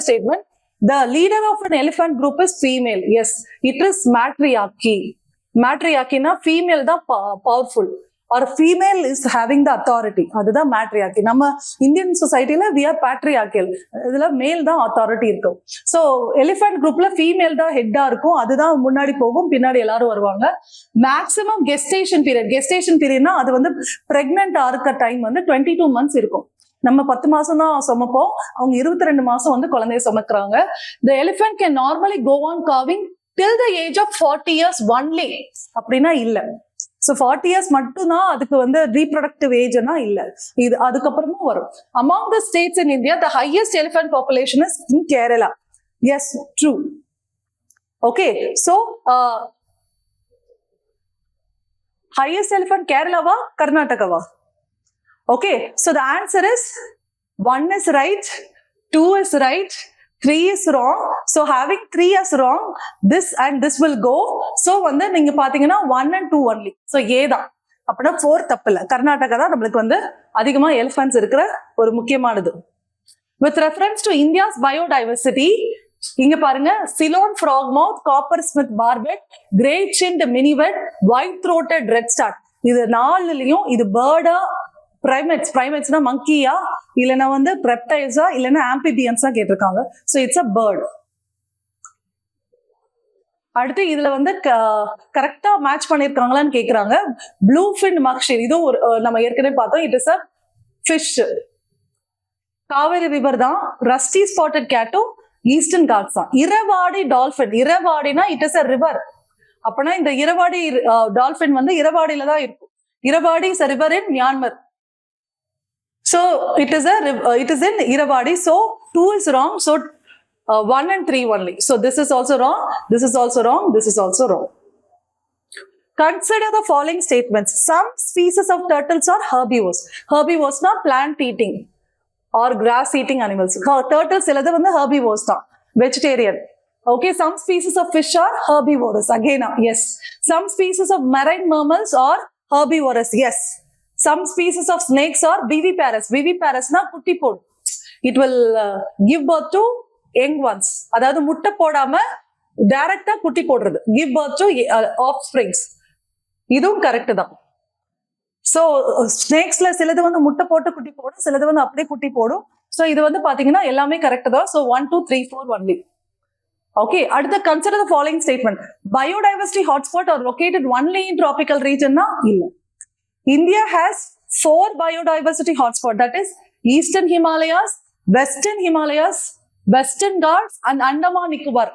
A: statement, the leader of an elephant group is female. Yes, it is matriarchy. Matriarchy na female da powerful or female is having the authority. Adha matriarchy. Nama Indian society la we are patriarchal. Idhula male da authority irukku. So elephant group la female da head da irukum. Adha munnadi pogum pinnadi ellarum varuvanga. Maximum gestation period na adu vandu pregnant ஆர்க்க time வந்து 22 months இருக்கும். நம்ம 10 மாசம் தான் சுமப்போம், அவங்க 22 மாசம் வந்து குழந்தைய சுமக்குறாங்க. The elephant can normally go on calving till the age of 40 years only. அப்படின்னா இல்ல. So 40 years மட்டும் தான் அதுக்கு வந்து reproductive age-னா இல்ல. இது அதுக்கப்புறமா வரும். Among the states in India, the highest elephant population is in Kerala. Yes, true. Okay, so highest elephant Kerala-வா Karnataka-வா? Okay, so the answer is 1 is right, 2 is right, 3 is wrong. So having 3 as wrong, this and this will go. So வந்து நீங்க பாத்தீங்கன்னா 1 and 2 only. So A தான். அப்படின்னா 4 தப்பு இல்ல. கர்நாடகா தான் நம்மளுக்கு வந்து அதிகமா எலிஃபன்ட்ஸ் இருக்கிற ஒரு முக்கியமானது. With reference to India's biodiversity, இங்க பாருங்க Ceylon frogmouth, coppersmith barbet, great chinned minivet, white throated redstart. இது 4லயும் இது பேர்டா, பிரைமேட்ஸ்னா மங்கியா, இல்லைன்னா வந்து ரெப்டைல்ஸா, இல்லைன்னா ஆம்பிபியன்ஸா கேட்டிருக்காங்க. So it's a bird. அடுத்து இதுல வந்து கரெக்டா மேட்ச் பண்ணிருக்காங்களான்னு கேக்குறாங்க. ப்ளூ ஃபின் மக்ஷீர், இதுவும் ஒரு நம்ம ஏற்கனவே பார்த்தோம். It is a fish. Kaveri river தான். ரஸ்டி ஸ்பாட்டட் கேட்டும் ஈஸ்டர்ன் காட்ஸ் தான். இரவாடி டால்பின், இரவாடினா இட் இஸ் அ ரிவர். அப்பனா இந்த இரவாடி டால்பின் வந்து இரவாடியில தான் இருக்கும். Irrawaddy is a river in Myanmar. So it is in Irrawaddy. So 2 is wrong. So 1 and 3 only. So this is also wrong. This is also wrong. This is also wrong. Consider the following statements. Some species of turtles are herbivores. Herbivores na plant eating or grass eating animals. Turtles illada வந்து herbivores தான். Vegetarian. Okay. Some species of fish are herbivorous. Again, yes. Some species of marine mammals are herbivorous. Yes. Some species of snakes are viviparous. Viviparous na குட்டி போடும். It will give birth to young ones. அதாவது முட்டை போடாம டைரக்டா குட்டி போடுறது. Give birth to offsprings. இதுவும் correct தான். ஸோ ஸ்னேக்ஸ்ல சிலது வந்து முட்டை போட்டு குட்டி போடும், சிலது வந்து அப்படியே குட்டி போடும். ஸோ இது வந்து பாத்தீங்கன்னா எல்லாமே கரெக்ட் தான். So 1, 2, 3, 4 only. Okay. அடுத்த consider the following statement. Biodiversity hotspot are located only in tropical region na இல்ல. India has 4 biodiversity hotspots, that is Eastern Himalayas, Western Himalayas, Western Ghats and Andaman Nicobar.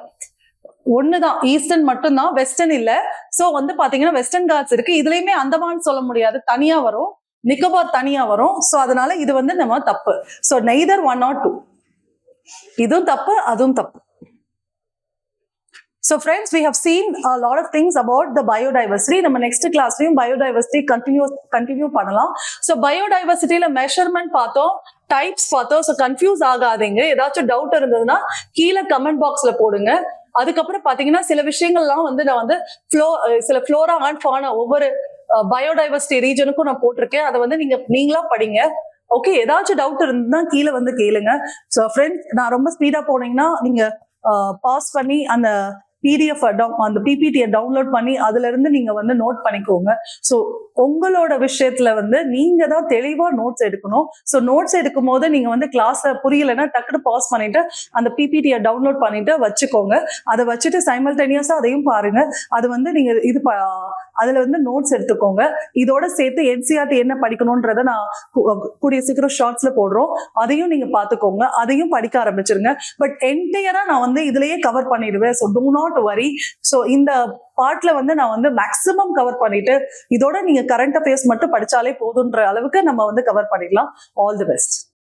A: ஒண்ணுதான் eastern மட்டும் தான், western இல்ல. So வந்து பாத்தீங்கன்னா western God's இருக்கு. இதுலயுமே அந்தமான் சொல்ல முடியாது, தனியா வரும். நிக்கோபார் தனியா வரும். சோ அதனால இது வந்து நம்ம தப்பு. So neither 1 or 2. இதுவும் தப்பு, அதுவும் தப்பு. So friends, we have seen a lot of things about the biodiversity. நம்ம next classலயும் biodiversity continue பண்ணலாம். So biodiversityல measurement பார்த்தோம், types பார்த்தோம். So confuse ஆகாதீங்க. ஏதாச்சும் டவுட் இருந்ததுன்னா கீழே கமெண்ட் பாக்ஸ்ல போடுங்க. அதுக்கப்புறம் பாத்தீங்கன்னா சில விஷயங்கள்லாம் வந்து நான் வந்து சில ஃப்ளோரா அண்ட் ஃபானா ஒவ்வொரு பயோடைவர்சிட்டி ரீஜனுக்கும் நான் போட்டிருக்கேன். அதை வந்து நீங்களா படிங்க. ஓகே, ஏதாச்சும் டவுட் இருந்ததுன்னா கீழே வந்து கேளுங்க. ஸோ ஃப்ரெண்ட்ஸ், நான் ரொம்ப ஸ்பீடா போனீங்கன்னா நீங்க பாஸ் பண்ணி அந்த PDF அந்த PPT டவுன்லோட் பண்ணி அதுல இருந்து நீங்க வந்து நோட் பண்ணிக்கோங்க. ஸோ உங்களோட விஷயத்துல வந்து நீங்க தான் தெளிவா நோட்ஸ் எடுக்கணும். ஸோ நோட்ஸ் எடுக்கும் போது நீங்க வந்து கிளாஸ் புரியலைன்னா டக்குனு பாஸ் பண்ணிட்டு அந்த PPT டவுன்லோட் பண்ணிட்டு வச்சுக்கோங்க. அதை வச்சுட்டு சைமல்டேனியஸா அதையும் பாருங்க. அது வந்து நீங்க அதுல வந்து நோட்ஸ் எடுத்துக்கோங்க. இதோட சேர்த்து NCERT என்ன படிக்கணும்ன்றத நான் கூடிய சீக்கிரம் ஷார்ட்ஸ்ல போடுறோம். அதையும் நீங்க பாத்துக்கோங்க. அதையும் படிக்க ஆரம்பிச்சிருங்க. பட் என்டையரா நான் வந்து இதுலயே கவர் பண்ணிடுவேன். So do not worry. So இந்த பார்ட்ல வந்து நான் வந்து மேக்ஸிமம் கவர் பண்ணிட்டு இதோட நீங்க கரண்ட் அஃபேர்ஸ் மட்டும் படிச்சாலே போதுன்ற அளவுக்கு நம்ம வந்து கவர் பண்ணிடலாம். All the best.